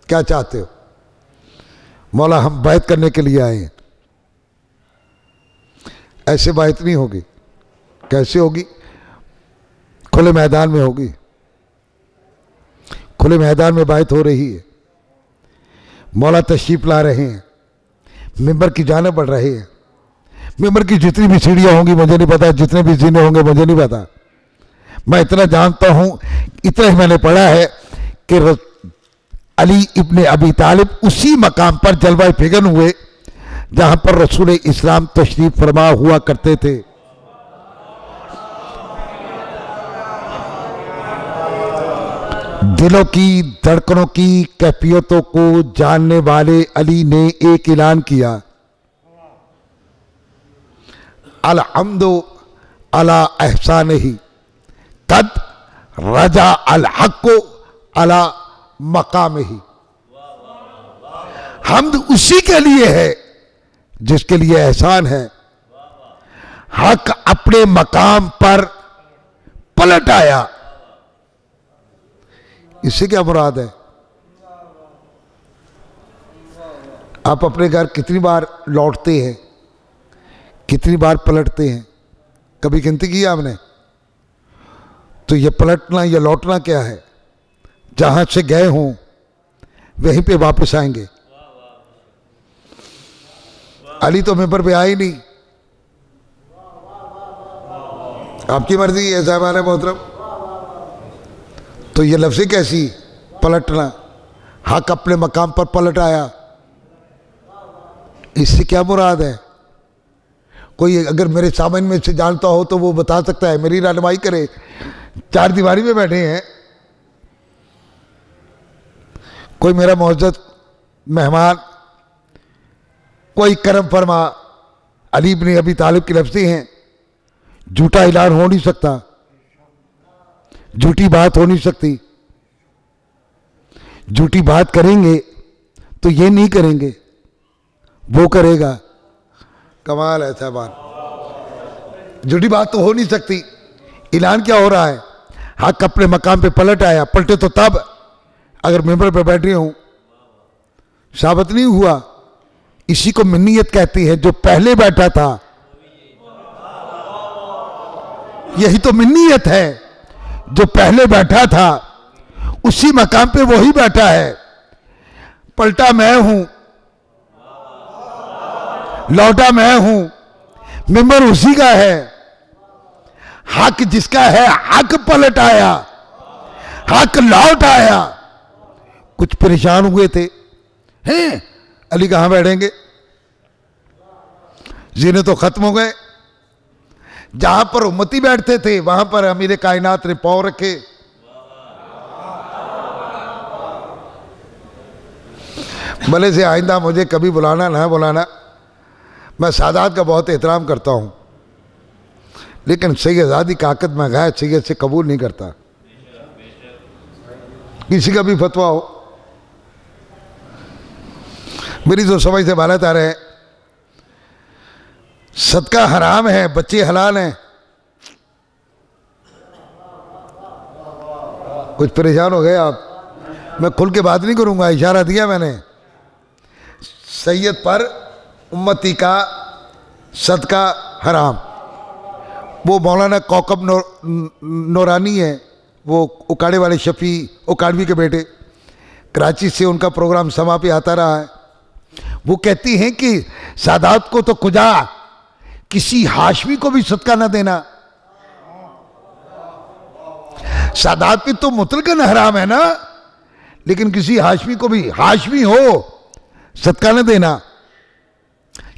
क्या चाहते हो? मौला हम बैत करने के लिए आए हैं। ऐसे बैत नहीं होगी। कैसे होगी? खुले मैदान में होगी। खुले मैदान में बैत हो रही है, मौला तशरीफ ला रहे हैं, मिंबर की जाने बढ़ रहे हैं। मिंबर की जितनी भी सीढ़ियां होंगी मुझे नहीं पता, जितने भी जीने होंगे मुझे नहीं पता। मैं इतना जानता हूं, इतना ही मैंने पढ़ा है कि अली इब्ने अबी तालिब उसी मकाम पर जलवा फिगन हुए जहां पर रसूल इस्लाम तशरीफ फरमा हुआ करते थे। दिलों की धड़कनों की कैफियतों को जानने वाले अली ने एक ऐलान किया, अलहम्दु अला एहसानिही कद रजा अल हक़्क़ु अला मकामिही। हम्द उसी के लिए है जिसके लिए एहसान है। हक अपने मकाम पर पलट आया। इससे क्या मुराद है? आप अपने घर कितनी बार लौटते हैं, कितनी बार पलटते हैं? कभी गिनती की आपने? तो ये पलटना, ये लौटना क्या है? जहां से गए हों वहीं पे वापस आएंगे। अली तो मिंबर पे आए नहीं, आपकी मर्जी है साहबान मोहतरम। तो ये लफ्ज़ कैसी पलटना? हक अपने मकाम पर पलट आया। इससे क्या मुराद है? कोई अगर मेरे सामने में से जानता हो तो वो बता सकता है, मेरी रहनुमाई करे। चार दीवारी में बैठे हैं, कोई मेरा मुअज़्ज़ज़ मेहमान, कोई करम फरमा। अली इब्ने अबी तालिब की लफ्ज़ें हैं, झूठा ऐलान हो नहीं सकता, झूठी बात हो नहीं सकती। झूठी बात करेंगे तो ये नहीं करेंगे, वो करेगा। कमाल है साहबान। झूठी बात तो हो नहीं सकती। ऐलान क्या हो रहा है? हक अपने मकाम पे पलट आया। पलटे तो तब अगर मेंबर पे बैठ रहे हूं, साबित नहीं हुआ। इसी को मिन्नियत कहती है। जो पहले बैठा था यही तो मिन्नियत है। जो पहले बैठा था उसी मकाम पे वही बैठा है, पलटा मैं हूं, लौटा मैं हूं, मिंबर उसी का है। हक जिसका है हक पलट आया, हक लौट आया। कुछ परेशान हुए थे, हैं अली कहां बैठेंगे, जीने तो खत्म हो गए। जहां पर उम्मती बैठते थे वहां पर अमीर कायनात ने पांव रखे। भले से आइंदा मुझे कभी बुलाना ना बुलाना, मैं सादात का बहुत एहतराम करता हूं, लेकिन सैयदादी का आकद में गैर सैयद से कबूल नहीं करता। किसी का भी फतवा हो, मेरी तो समझ से बालत आ रहे हैं। सदका हराम है, बच्चे हलाल हैं। कुछ परेशान हो गए आप? मैं खुल के बात नहीं करूंगा, इशारा दिया मैंने। सैयद पर उम्मती का सदका हराम। वो मौलाना कौकब नूरानी है, वो उकाड़े वाले शफी उकाड़वी के बेटे, कराची से उनका प्रोग्राम समा पे आता रहा है। वो कहती हैं कि सादात को तो खुदा किसी हाशमी को भी सदका न देना। सादात पे तो मुतलकन हराम है ना, लेकिन किसी हाशमी को भी, हाशमी हो, सदका न देना,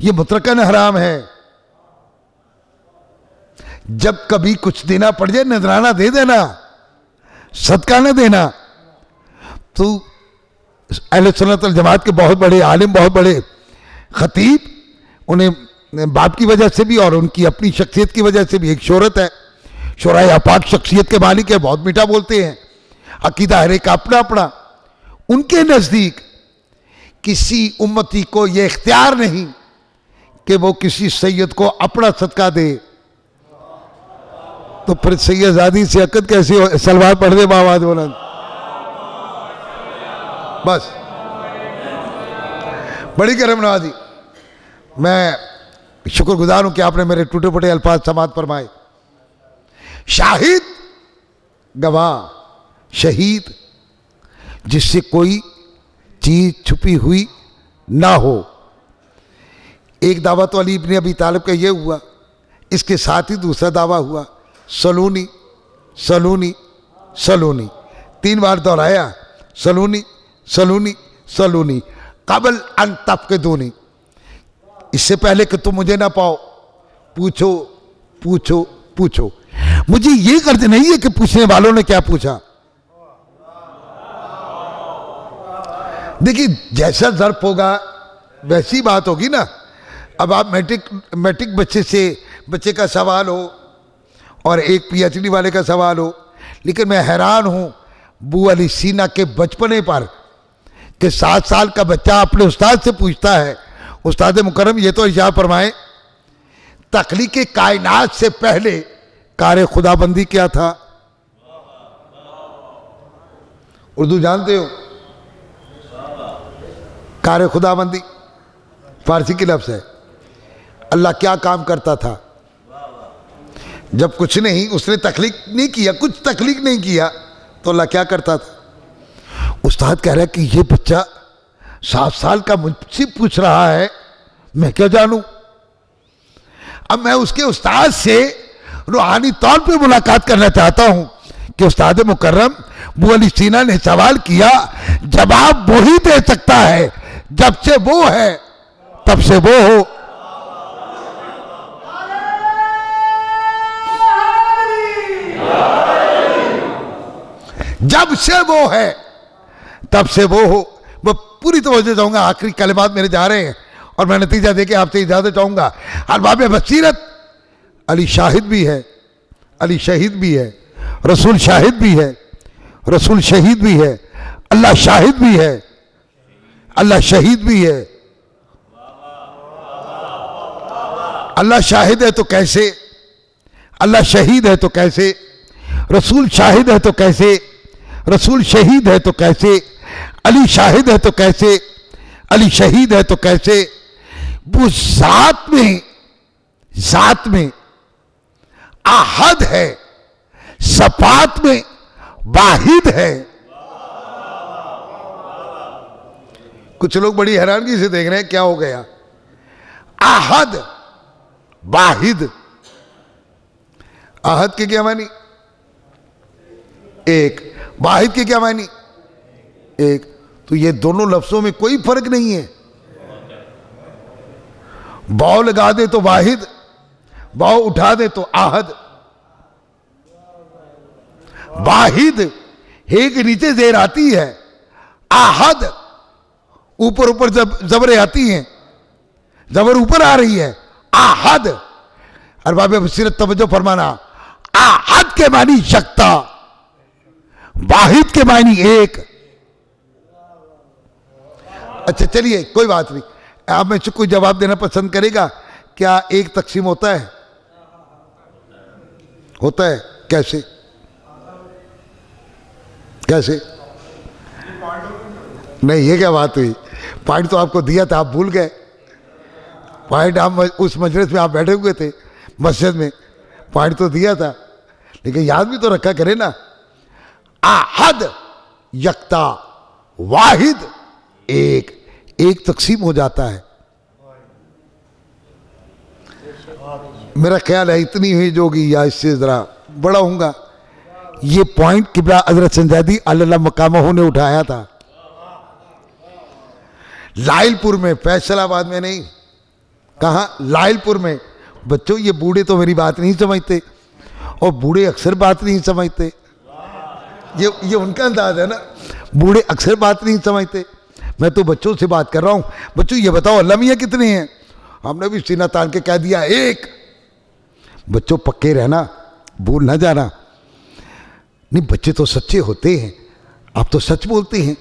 ये मुतलकन हराम है। जब कभी कुछ देना पड़ जाए नजराना दे देना, सदका न देना। तो अहले सुन्नत वल जमात के बहुत बड़े आलिम, बहुत बड़े खतीब, उन्हें बाप की वजह से भी और उनकी अपनी शख्सियत की वजह से भी एक शोहरत है, शोराए अपाक शख्सियत के मालिक है, बहुत मीठा बोलते हैं, अकीदा हर एक अपना अपना। उनके नज़दीक किसी उम्मती को यह इख्तियार नहीं कि वो किसी सैयद को अपना सदका दे। तो फिर सैयदादी से अकद कैसे हो? सलवार पढ़ दे बाबा बोला बस। बड़ी करम नवाजी, मैं शुक्रगुजार हूं कि आपने मेरे टूटे फटे अल्फाज समात फरमाए। शाहिद, गवाह, शहीद, जिससे कोई चीज छुपी हुई ना हो। एक दावा तो अली इब्न अबी तालिब का ये हुआ, इसके साथ ही दूसरा दावा हुआ, सलूनी सलूनी सलूनी, 3 बार दोहराया, सलूनी सलूनी सलूनी, कबल अन तफ़क़िदूनी, इससे पहले कि तुम मुझे ना पाओ, पूछो पूछो पूछो। मुझे ये करते नहीं है कि पूछने वालों ने क्या पूछा। देखिए जैसा ज़र्फ होगा वैसी बात होगी ना। अब आप मैट्रिक बच्चे का सवाल हो और एक पीएचडी वाले का सवाल हो, लेकिन मैं हैरान हूं बू अली सीना के बचपने पर कि 7 साल का बच्चा अपने उस्ताद से पूछता है, उस्ताद मुकर्रम ये तो इजाज़त फरमाए, तख्लीक़े कायनात से पहले कार खुदाबंदी क्या था? उर्दू जानते हो? कार खुदाबंदी फारसी की लफ्ज़ है। अल्लाह क्या काम करता था? जब कुछ नहीं, उसने तख्लीक नहीं किया, कुछ तख्लीक नहीं किया, तो अल्लाह क्या करता था? उस्ताद कह रहा है कि ये बच्चा 7 साल का मुझसे पूछ रहा है, मैं क्या जानूं। अब मैं उसके उस्ताद से रूहानी तौर पे मुलाकात करना चाहता हूं कि उस्ताद मुकर्रम बू अली सीना ने सवाल किया, जवाब वो ही दे सकता है, जब से वो है तब से वो हो। जब से वो है तब से वो हो। मैं पूरी तवज्जो चाहूंगा, आखिरी कलिमात मेरे जा रहे हैं और मैं नतीजा देके आपसे इजाजत चाहूंगा। अरबाब बसीरत, अली शाहिद भी है, अली शहीद भी है, रसूल शाहिद भी है, रसूल शहीद भी है, अल्लाह शाहिद भी है, अल्लाह शहीद भी है। अल्लाह शाहिद है तो कैसे, अल्लाह शहीद है तो कैसे, रसूल शाहिद है तो कैसे, रसूल शहीद है तो कैसे, अली शाहिद है तो कैसे, अली शहीद है तो कैसे। वो जात में आहद है, सफात में वाहिद है। कुछ लोग बड़ी हैरानगी से देख रहे हैं क्या हो गया। आहद वाहिद, आहद के क्या मानी? एक। वाहिद के क्या मानी? एक। तो ये दोनों लफ्जों में कोई फर्क नहीं है। वाव लगा दे तो वाहिद, वाव उठा दे तो आहद। वाहिद हे के नीचे जेर आती है, आहद ऊपर ऊपर जब जबरें आती हैं, जबर ऊपर आ रही है, आहद। अरबाब बसीरत तवज्जो फरमाना, आहद के मानी यकता, वाहिद के मानी एक। अच्छा चलिए कोई बात नहीं, आप में से कोई जवाब देना पसंद करेगा? क्या एक तकसीम होता है? होता है। कैसे? कैसे? नहीं, ये क्या बात हुई? पॉइंट तो आपको दिया था, आप भूल गए। पॉइंट आप उस मजलिस में आप बैठे हुए थे मस्जिद में, पॉइंट तो दिया था, लेकिन याद भी तो रखा करे ना। आहद यकता, वाहिद एक। एक तकसीम हो जाता है। मेरा ख्याल है इतनी हुई जोगी, या इससे जरा बड़ा होगा। ये पॉइंट किबला हज़रत संजादी अल्लाह मकामहू ने उठाया था लाइलपुर में, फैसलाबाद में नहीं। कहा? लाइलपुर में। बच्चों ये बूढ़े तो मेरी बात नहीं समझते, और बूढ़े अक्सर बात नहीं समझते। ये उनका अंदाज है ना, बूढ़े अक्सर बात नहीं समझते। मैं तो बच्चों से बात कर रहा हूं। बच्चों ये बताओ अल्लाह मियां कितने हैं? हमने भी सीना तान के कह दिया एक। बच्चों पक्के रहना, भूल ना जाना। नहीं, बच्चे तो सच्चे होते हैं, आप तो सच बोलते हैं।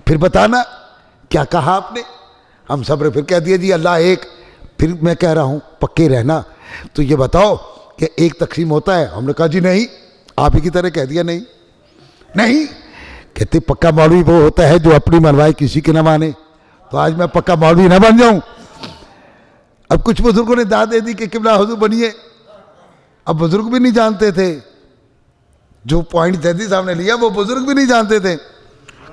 फिर बताना क्या कहा आपने? हम सब ने फिर कह दिया जी अल्लाह एक। फिर मैं कह रहा हूं पक्के रहना। तो ये बताओ कि एक तकसीम होता है? हमने कहा जी नहीं। आप ही की तरह कह दिया नहीं। नहीं कहते पक्का मौलवी वो होता है जो अपनी मनवाए किसी की ना माने। तो आज मैं पक्का मौलवी ना बन जाऊं। अब कुछ बुजुर्गों ने दाद दे दी कि किबला हुजूर बनिए। अब बुजुर्ग भी नहीं जानते थे, जो पॉइंट जैदी साहब ने लिया वो बुजुर्ग भी नहीं जानते थे।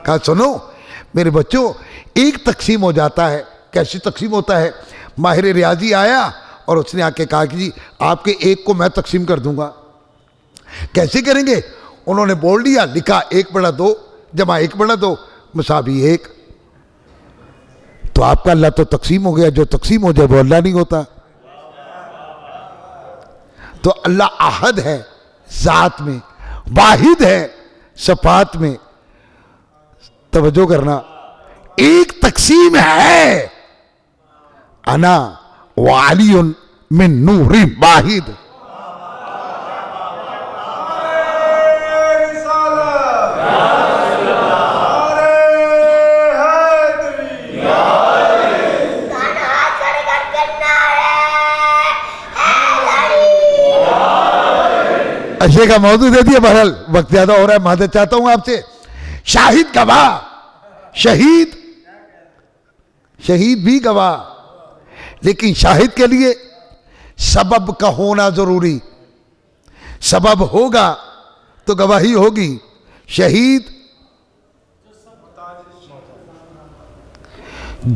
कहा सुनो मेरे बच्चों, एक तकसीम हो जाता है। कैसी तकसीम होता है? माहिर रियाजी आया और उसने आके कहा कि जी आपके एक को मैं तकसीम कर दूंगा। कैसे करेंगे? उन्होंने बोल दिया, लिखा 1/2 जमा 1/2 मुसावी 1। तो आपका अल्लाह तो तकसीम हो गया। जो तकसीम हो जाए वो अल्लाह नहीं होता। तो अल्लाह आहद है जात में, वाहिद है सफात में। तवज्जो करना, एक तकसीम है, अना वालियुन मिन नूरी वाहिद। अशे का मौजूद दे दिया। बहरहाल वक्त ज्यादा हो रहा है, मादत चाहता हूं आपसे। शाहिद गवाह, शहीद, शहीद भी गवाह, लेकिन शाहिद के लिए सबब का होना जरूरी। सबब होगा तो गवाही होगी। शहीद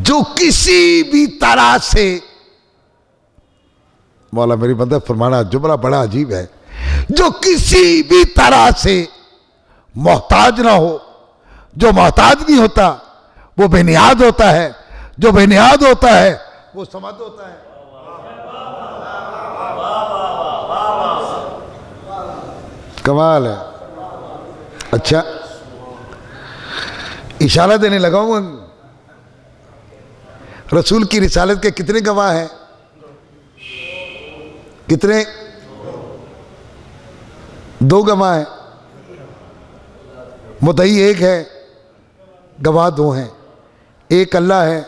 जो किसी भी तरह से, मौला मेरी मदद फरमाना, जुमला बड़ा अजीब है, जो किसी भी तरह से मोहताज ना हो। जो मोहताज नहीं होता वो बेनियाद होता है, जो बेनियाद होता है वो समद होता है। कमाल है। अच्छा इशारा देने लगा हूं। रसूल की रिसालत के कितने गवाह हैं? कितने? 2 गवाह हैं। मुद्दई एक है, गवाह 2 हैं। एक अल्लाह है,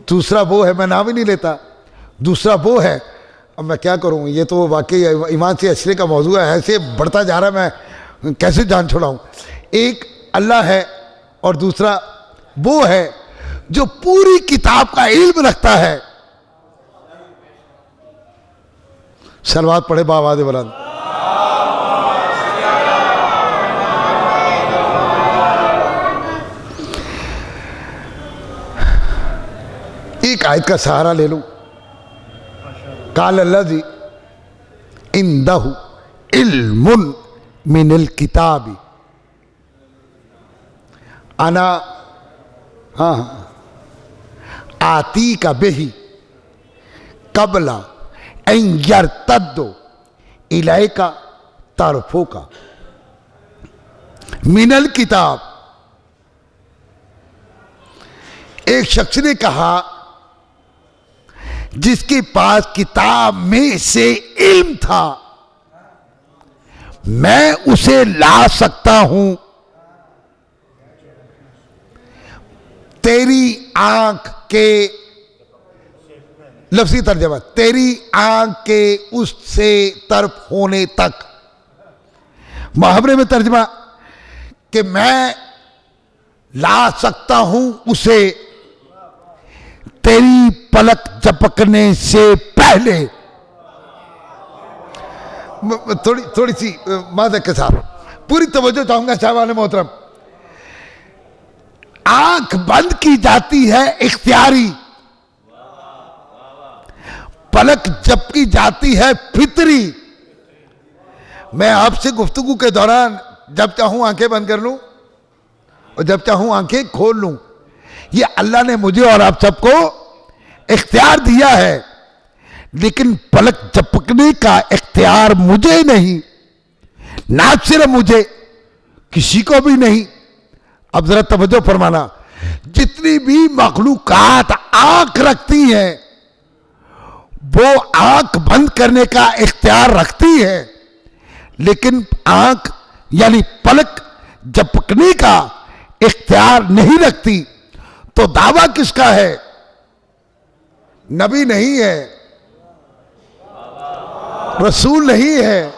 दूसरा वो है, मैं नाम ही नहीं लेता, दूसरा वो है। अब मैं क्या करूं, ये तो वाकई ईमान से असरे का मौजू है, ऐसे बढ़ता जा रहा है, मैं कैसे जान छुड़ाऊं। एक अल्लाह है और दूसरा वो है जो पूरी किताब का इल्म रखता है। सलवात पढ़े बावाद बुलंद। एक आयत का सहारा ले लूं। काल अल्लज़ी इंदहु इल्मुन मिनल किताबी अना आती का बेही कबला यरतद्दो इलाइका तरफों का मिनल किताब। एक शख्स ने कहा जिसके पास किताब में से इल्म था, मैं उसे ला सकता हूं। तेरी आंख के लफ्जी तर्जमा, तेरी आंख के उससे तरफ होने तक। मुहावरे में तर्जमा कि मैं ला सकता हूं उसे तेरी पलक झपकने से पहले। थोड़ी सी मादक के साथ पूरी तवज्जो चाहूंगा शाह वाले मोहतरम। आंख बंद की जाती है इख्तियारी, पलक झपकी जाती है फितरी। मैं आपसे गुफ्तगू के दौरान जब चाहूं आंखें बंद कर लूं और जब चाहूं आंखें खोल लूं। ये अल्लाह ने मुझे और आप सबको इख्तियार दिया है, लेकिन पलक झपकने का इख्तियार मुझे नहीं, ना सिर्फ मुझे, किसी को भी नहीं। अब जरा तवज्जो फरमाना, जितनी भी मखलूकात आंख रखती हैं वो आंख बंद करने का इख्तियार रखती है, लेकिन आंख यानी पलक झपकने का इख्तियार नहीं रखती। तो दावा किसका है? नबी नहीं है, रसूल नहीं है।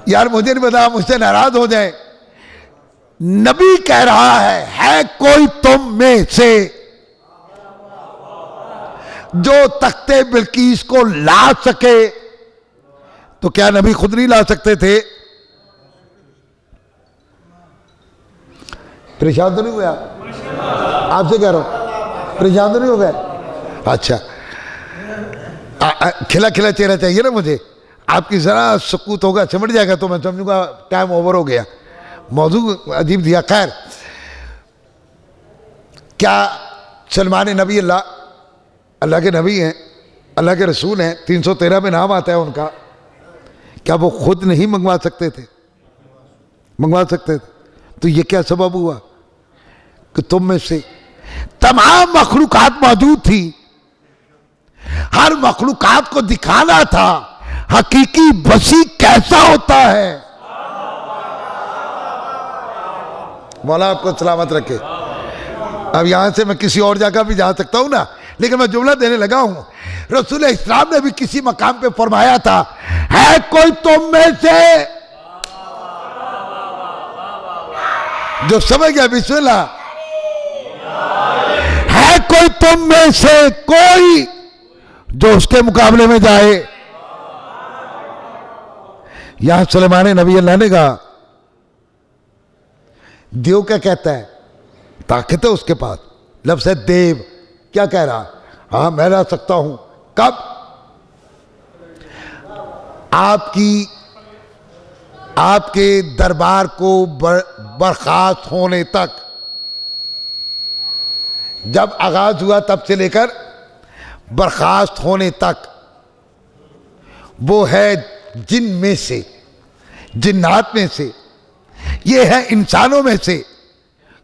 यार मुझे नहीं पता, मुझसे नाराज हो जाए। नबी कह रहा है कोई तुम में से जो तख्ते बिल्कीस को ला सके? तो क्या नबी खुद नहीं ला सकते थे? परेशान तो नहीं हुआ? आपसे कह रहा हूं, परेशान तो नहीं हो गए? अच्छा, खिला खिला चेहरा चाहिए ना मुझे। आपकी जरा सुकूत होगा, सिमट जाएगा तो मैं समझूंगा टाइम ओवर हो गया। मौजू अजीब दिया। खैर, क्या सलमान नबी अल्लाह के नबी हैं, अल्लाह के रसूल हैं, 313 में नाम आता है उनका, क्या वो खुद नहीं मंगवा सकते थे? मंगवा सकते थे। तो ये क्या सबब हुआ कि तुम में से तमाम मखलूकात मौजूद थी, हर मखलूकात को दिखाना था हकीकी वसी कैसा होता है। मौला आपको सलामत रखे। अब यहां से मैं किसी और जगह भी जा सकता हूं ना, लेकिन मैं जुमला देने लगा हूं। रसूल इस्लाम ने भी किसी मकाम पे फरमाया था, है कोई तुम में से जो समझ गया? बिस्मिल्लाह। है कोई तुम में से कोई जो उसके मुकाबले में जाए? यहां सुलेमान नबी अल्लाह ने कहा, देव क्या कहता है? ताकत है उसके पास। लफ्ज़ है देव। क्या कह रहा? हाँ मैं रह सकता हूं। कब? आपके दरबार को बर्खास्त होने तक। जब आगाज हुआ तब से लेकर बर्खास्त होने तक। वो है जिन में से, जिन्नात में से, ये है इंसानों में से।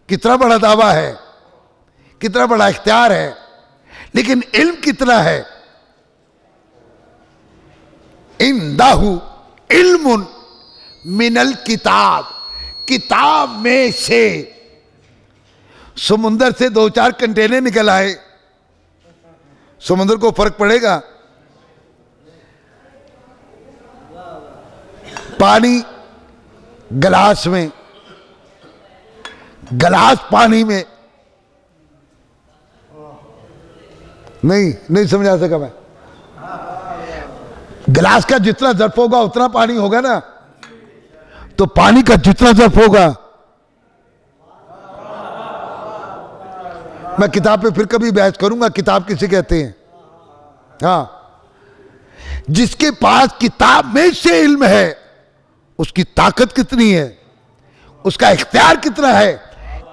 कितना बड़ा दावा है, कितना बड़ा इख्तियार है, लेकिन इल्म कितना है? इंदाहु इल्मुन मिनल किताब, किताब में से। समुंदर से 2-4 कंटेनर निकल आए, समुंदर को फर्क पड़ेगा? पानी गिलास में, गिलास पानी में। नहीं समझा सका मैं। गिलास का जितना जर्फ होगा उतना पानी होगा ना, तो पानी का जितना जर्फ होगा। मैं किताब पे फिर कभी बहस करूंगा, किताब किसे कहते हैं। हाँ, जिसके पास किताब में से इल्म है उसकी ताकत कितनी है, उसका इख्तियार कितना है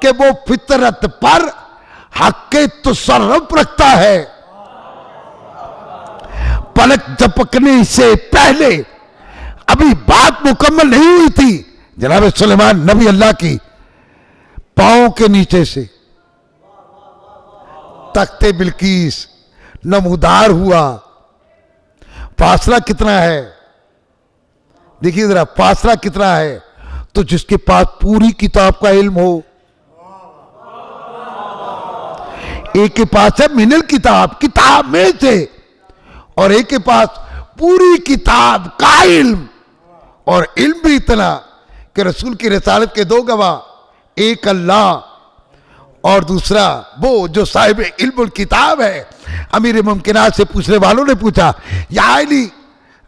कि वो फितरत पर हक के तसर्रुफ रखता है। पलक झपकने से पहले अभी बात मुकम्मल नहीं हुई थी, जनाब सुलेमान नबी अल्लाह की पांव के नीचे से तख्ते बिल्कीस नमूदार हुआ। फासला कितना है, देखिए जरा फासला कितना है। तो जिसके पास पूरी किताब का इल्म हो, एक के पास है मिनल किताब, किताब में से, और एक के पास पूरी किताब का इल्म, और इल्म भी इतना कि रसूल की रिसालत के दो गवाह, एक अल्लाह और दूसरा वो जो साहिब इल्मुल किताब है। अमीर मुमकिनात से पूछने वालों ने पूछा, या अली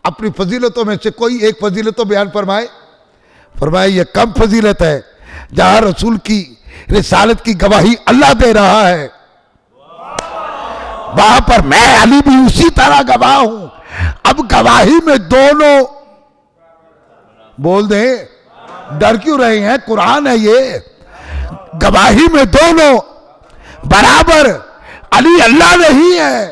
अपनी फजीलतों में से कोई एक फजीलत तो बयान फरमाए। फरमाया ये कम फजीलत है जहां रसूल की रिसालत की गवाही अल्लाह दे रहा है, वहां पर मैं अली भी उसी तरह गवाह हूं। अब गवाही में दोनों बोल दे, डर क्यों रहे हैं, कुरान है ये। गवाही में दोनों बराबर, अली अल्लाह नहीं है,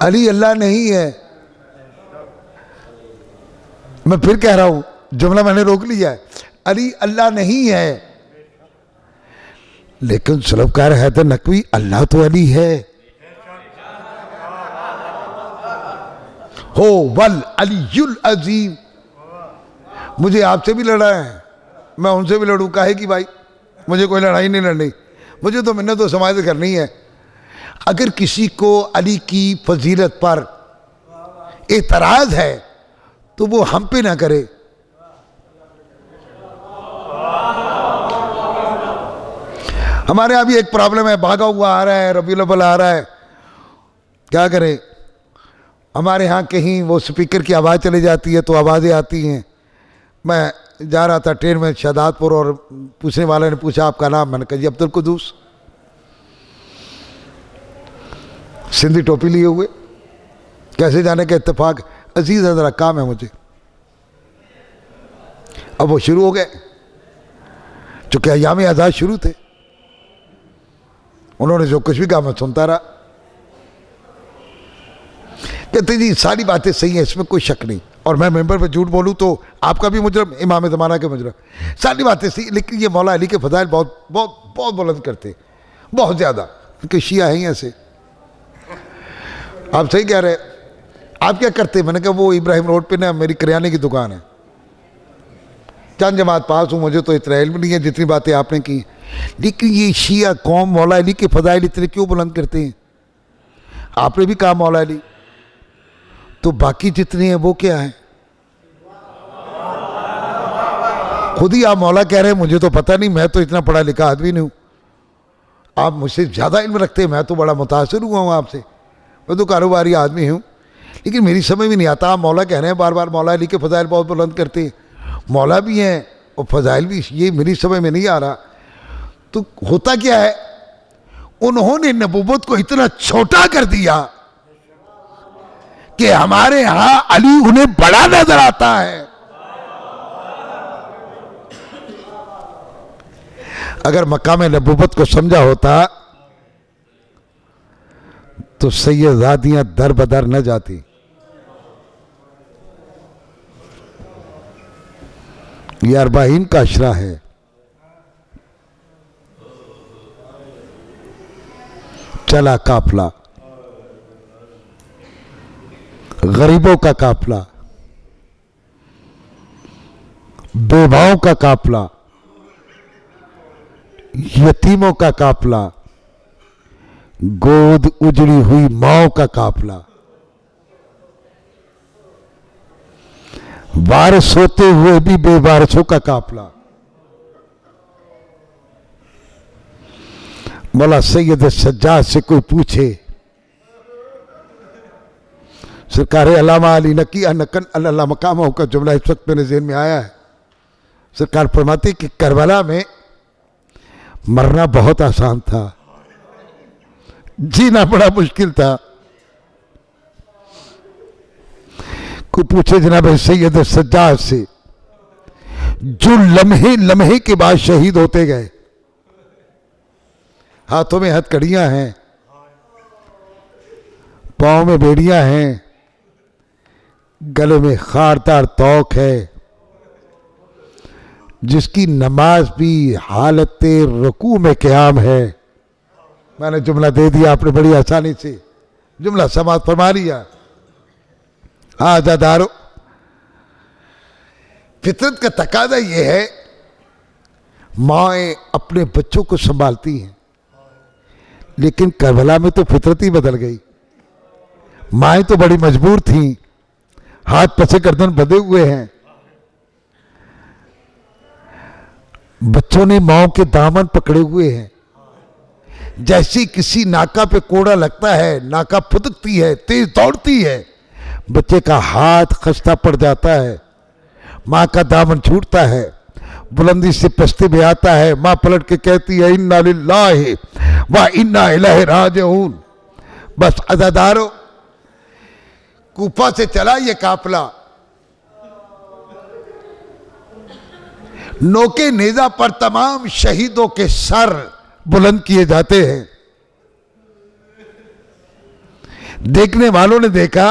अली अल्लाह नहीं है। मैं फिर कह रहा हूं, जुमला मैंने रोक लिया है, अली अल्लाह नहीं है। लेकिन सुलभकार हैदर नकवी, अल्लाह तो अली है। हो वल अलीयुल अजीम। मुझे आपसे भी लड़ा है, मैं उनसे भी लड़ूं, काहे कि भाई मुझे कोई लड़ाई नहीं लड़नी, मुझे तो मिन्नत तो समाज करनी है। अगर किसी को अली की फजीलत पर एतराज है तो वो हम पे ना करे। हमारे यहाँ भी एक प्रॉब्लम है, भागा हुआ आ रहा है, रबीउल अव्वल आ रहा है, क्या करें। हमारे यहाँ कहीं वो स्पीकर की आवाज़ चली जाती है तो आवाज़ें आती हैं। मैं जा रहा था ट्रेन में शादातपुर, और पूछने वाले ने पूछा आपका नाम, मैंने कहा जी अब्दुल कुद्दूस, सिंधी टोपी लिए हुए, कैसे जाने का इत्तेफाक, अजीज है ज़रा काम है मुझे। अब वो शुरू हो गए, चूंकि अयाम आज़ाद शुरू थे, उन्होंने जो कुछ भी कहा मैं सुनता रहा। कहते जी सारी बातें सही हैं, इसमें कोई शक नहीं, और मैं मेंबर पे झूठ बोलूँ तो आपका भी मुजरम, इमाम ज़माना के मुजरम, सारी बातें सही। लेकिन ये मौला अली के फ़ज़ाइल बहुत बहुत बहुत बुलंद करते, बहुत ज़्यादा, क्योंकि शिया हैं ऐसे। आप सही कह रहे, आप क्या करते? मैंने कहा वो इब्राहिम रोड पे ना मेरी किराने की दुकान है, चंद जमात पास हूँ, मुझे तो इतना इल्म नहीं है जितनी बातें आपने की। लेकिन ये शिया कौम मौला अली के फ़ज़ाइल इतने क्यों बुलंद करते हैं? आपने भी कहा मौला अली, तो बाकी जितने हैं वो क्या है? खुद ही आप मौला कह रहे हैं, मुझे तो पता नहीं, मैं तो इतना पढ़ा लिखा आदमी नहीं हूँ, आप मुझसे ज़्यादा इल्म रखते हैं, मैं तो बड़ा मुतासिर हुआ हूँ आपसे, मैं तो कारोबारी आदमी हूँ। लेकिन मेरी समझ में नहीं आता, आप मौला कह रहे हैं बार बार, मौला अली के फ़ज़ाइल बहुत बुलंद करते हैं, मौला भी हैं और फ़ज़ाइल भी, ये मेरी समझ में नहीं आ रहा। तो होता क्या है, उन्होंने नबूवत को इतना छोटा कर दिया कि हमारे यहां अली उन्हें बड़ा नजर आता है। अगर मकाम नबूवत को समझा होता तो सैयदादियां दर बदर न जाती। ये अरबाईन का अशरा है, चला काफला, गरीबों का काफला, बेवाओं का काफला, यतीमों का काफला, गोद उजड़ी हुई माओ का काफला, वारिस होते हुए भी बेवारिसों का काफला। मौला सैयद सज्जाद से कोई पूछे सरकार अल्लामा अली नकी अनकन अल्लाह मकाम का जुमला इस वक्त मेरे ज़हन में आया है। सरकार फरमाते कि करबला में मरना बहुत आसान था, जीना बड़ा मुश्किल था। कोई पूछे जनाब सैयद सज्जाद से, जो लम्हे लम्हे के बाद शहीद होते गए, हाथों में हथकड़ियां हैं, पांव में बेड़ियां हैं, गले में खारदार तौक है, जिसकी नमाज भी हालत रुकू में क़याम है। मैंने जुमला दे दिया, आपने बड़ी आसानी से जुमला समाज फरमा लिया। आजादारो, फितरत का तकादा यह है, माएँ अपने बच्चों को संभालती हैं, लेकिन करबला में तो फितरत ही बदल गई। माएँ तो बड़ी मजबूर थीं, हाथ पसे गर्दन बंधे हुए हैं, बच्चों ने माओ के दामन पकड़े हुए हैं। जैसे किसी नाका पे कोड़ा लगता है, नाका फुदकती है, तेज दौड़ती है, बच्चे का हाथ खस्ता पड़ जाता है, माँ का दामन छूटता है, बुलंदी से पस्ती में आता है, माँ पलट के कहती है इन्ना लिल्लाहि व इन्ना इलैहि राजिऊन। बस अज़ादारो, कूफा से चला ये काफिला, नोके नेजा पर तमाम शहीदों के सर बुलंद किए जाते हैं। देखने वालों ने देखा,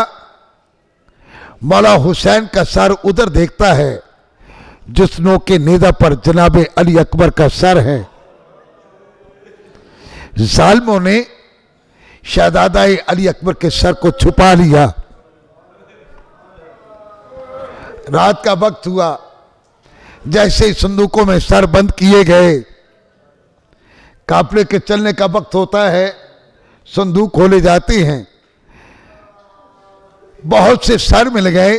मौला हुसैन का सर उधर देखता है जिस नोके नेजा पर जनाबे अली अकबर का सर है। जालिमों ने शहजादा अली अकबर के सर को छुपा लिया। रात का वक्त हुआ, जैसे ही संदूकों में सर बंद किए गए, काफले के चलने का वक्त होता है, संदूक खोले जाते हैं। बहुत से सर मिल गए,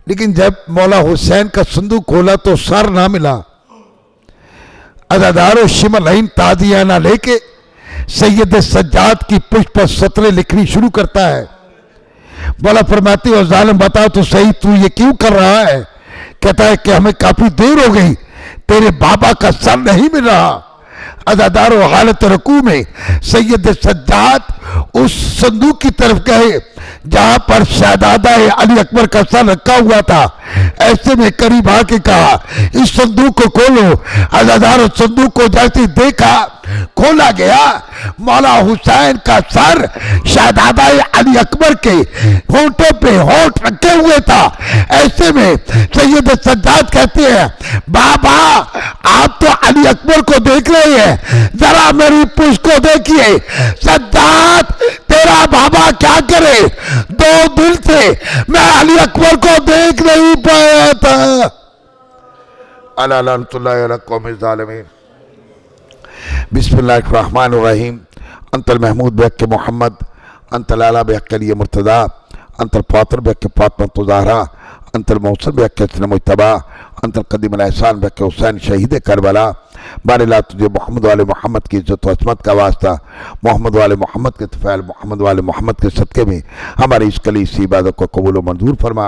लेकिन जब मौला हुसैन का संदूक खोला तो सर ना मिला। अज़ादारो, शिमलहीन तादियाना लेके सैयद सज्जाद की पुष्प पर सतरें लिखनी शुरू करता है। बोला फरमाती हो जालिम बताओ तो सही, तू ये क्यों कर रहा है? कहता है कि हमें काफी देर हो गई, तेरे बाबा का सर नहीं मिल रहा। अज़ादारो, हालत रुकू में सैयद सज्जाद उस संदूक की तरफ गए जहां पर शहजादा अली अकबर का सर रखा हुआ था। ऐसे में करीब आके कहा, इस संदूक को खोलो। अज़ादारो, संदूक को जैसे देखा, खोला गया, मौला हुसैन का सर शहजादा अली अकबर के होंठों पे होंठ रखे हुए था। ऐसे में सैयद सज्जाद कहते हैं, बाबा आप तो अली अकबर को देख रहे हैं, जरा मेरी पुष्प को देखिए। सज्जाद, तेरा बाबा क्या करे, 2 दिन से मैं अली अकबर को देख नहीं पाया था। अला लानतुल्लाहि अला कौमिज़ ज़ालिमीन। बिस्मिल्लाहिर्रहमानिर्रहीम। अंतल महमूद बेहक मोहम्मद, अंतल आला बेहक अली मुर्तज़ा, अंतल फातिर बेहक फातिमा तुज़हरा, अंतल मौसल बेहक हसन मुज्तबा, अंतल कदीम अल एहसान बेहक हुसैन शहीद करबला। बारिला तुझे मोहम्मद वाले मोहम्मद की इज्जत व अज़मत का वास्ता, मोहम्मद वाले मोहम्मद के तफ़ैल, मोहम्मद वाले मोहम्मद के सदक़े में हमारी इस कली सी इबादत को कबूल व मंजूर फरमा।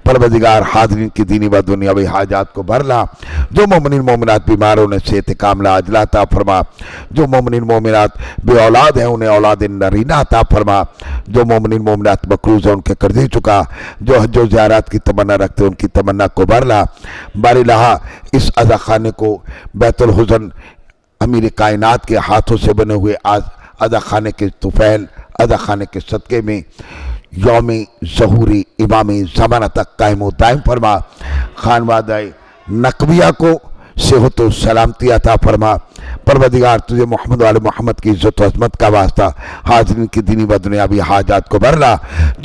परवरदिगार हाज़रीन की दीनी व दुनियावी हाजात को भरला। जो मोमिन मोमिनात बीमार होने से कामला अजला अता फरमा। जो मोमिन मोमिनात बे औलाद हैं उन्हें औलाद नरीना अता फरमा। जो मोमिन मोमिनात मकरूज़ हैं उनके कर्ज़े चुका। जो हज व ज़ियारत की तमन्ना रखते हैं उनकी तमन्ना को भरला। बारिला इस अज़ा खाने को बैतुल हुज़न अमीर कायनात के हाथों से बने हुए अज़ा खाने के तुफ़ैल, अज़ा खाने के सदक़े में यौम ज़हूरी इमाम ज़माना तक कायम व दायम फरमा। खानवादाए नकविया को सेहत व सलामती अता फरमा। परवरदिगार तुझे मोहम्मद वाले मोहम्मद की इज्जत व अज़मत का वास्ता हाज़रीन की दीनी व दुनियावी हाजात को भरला।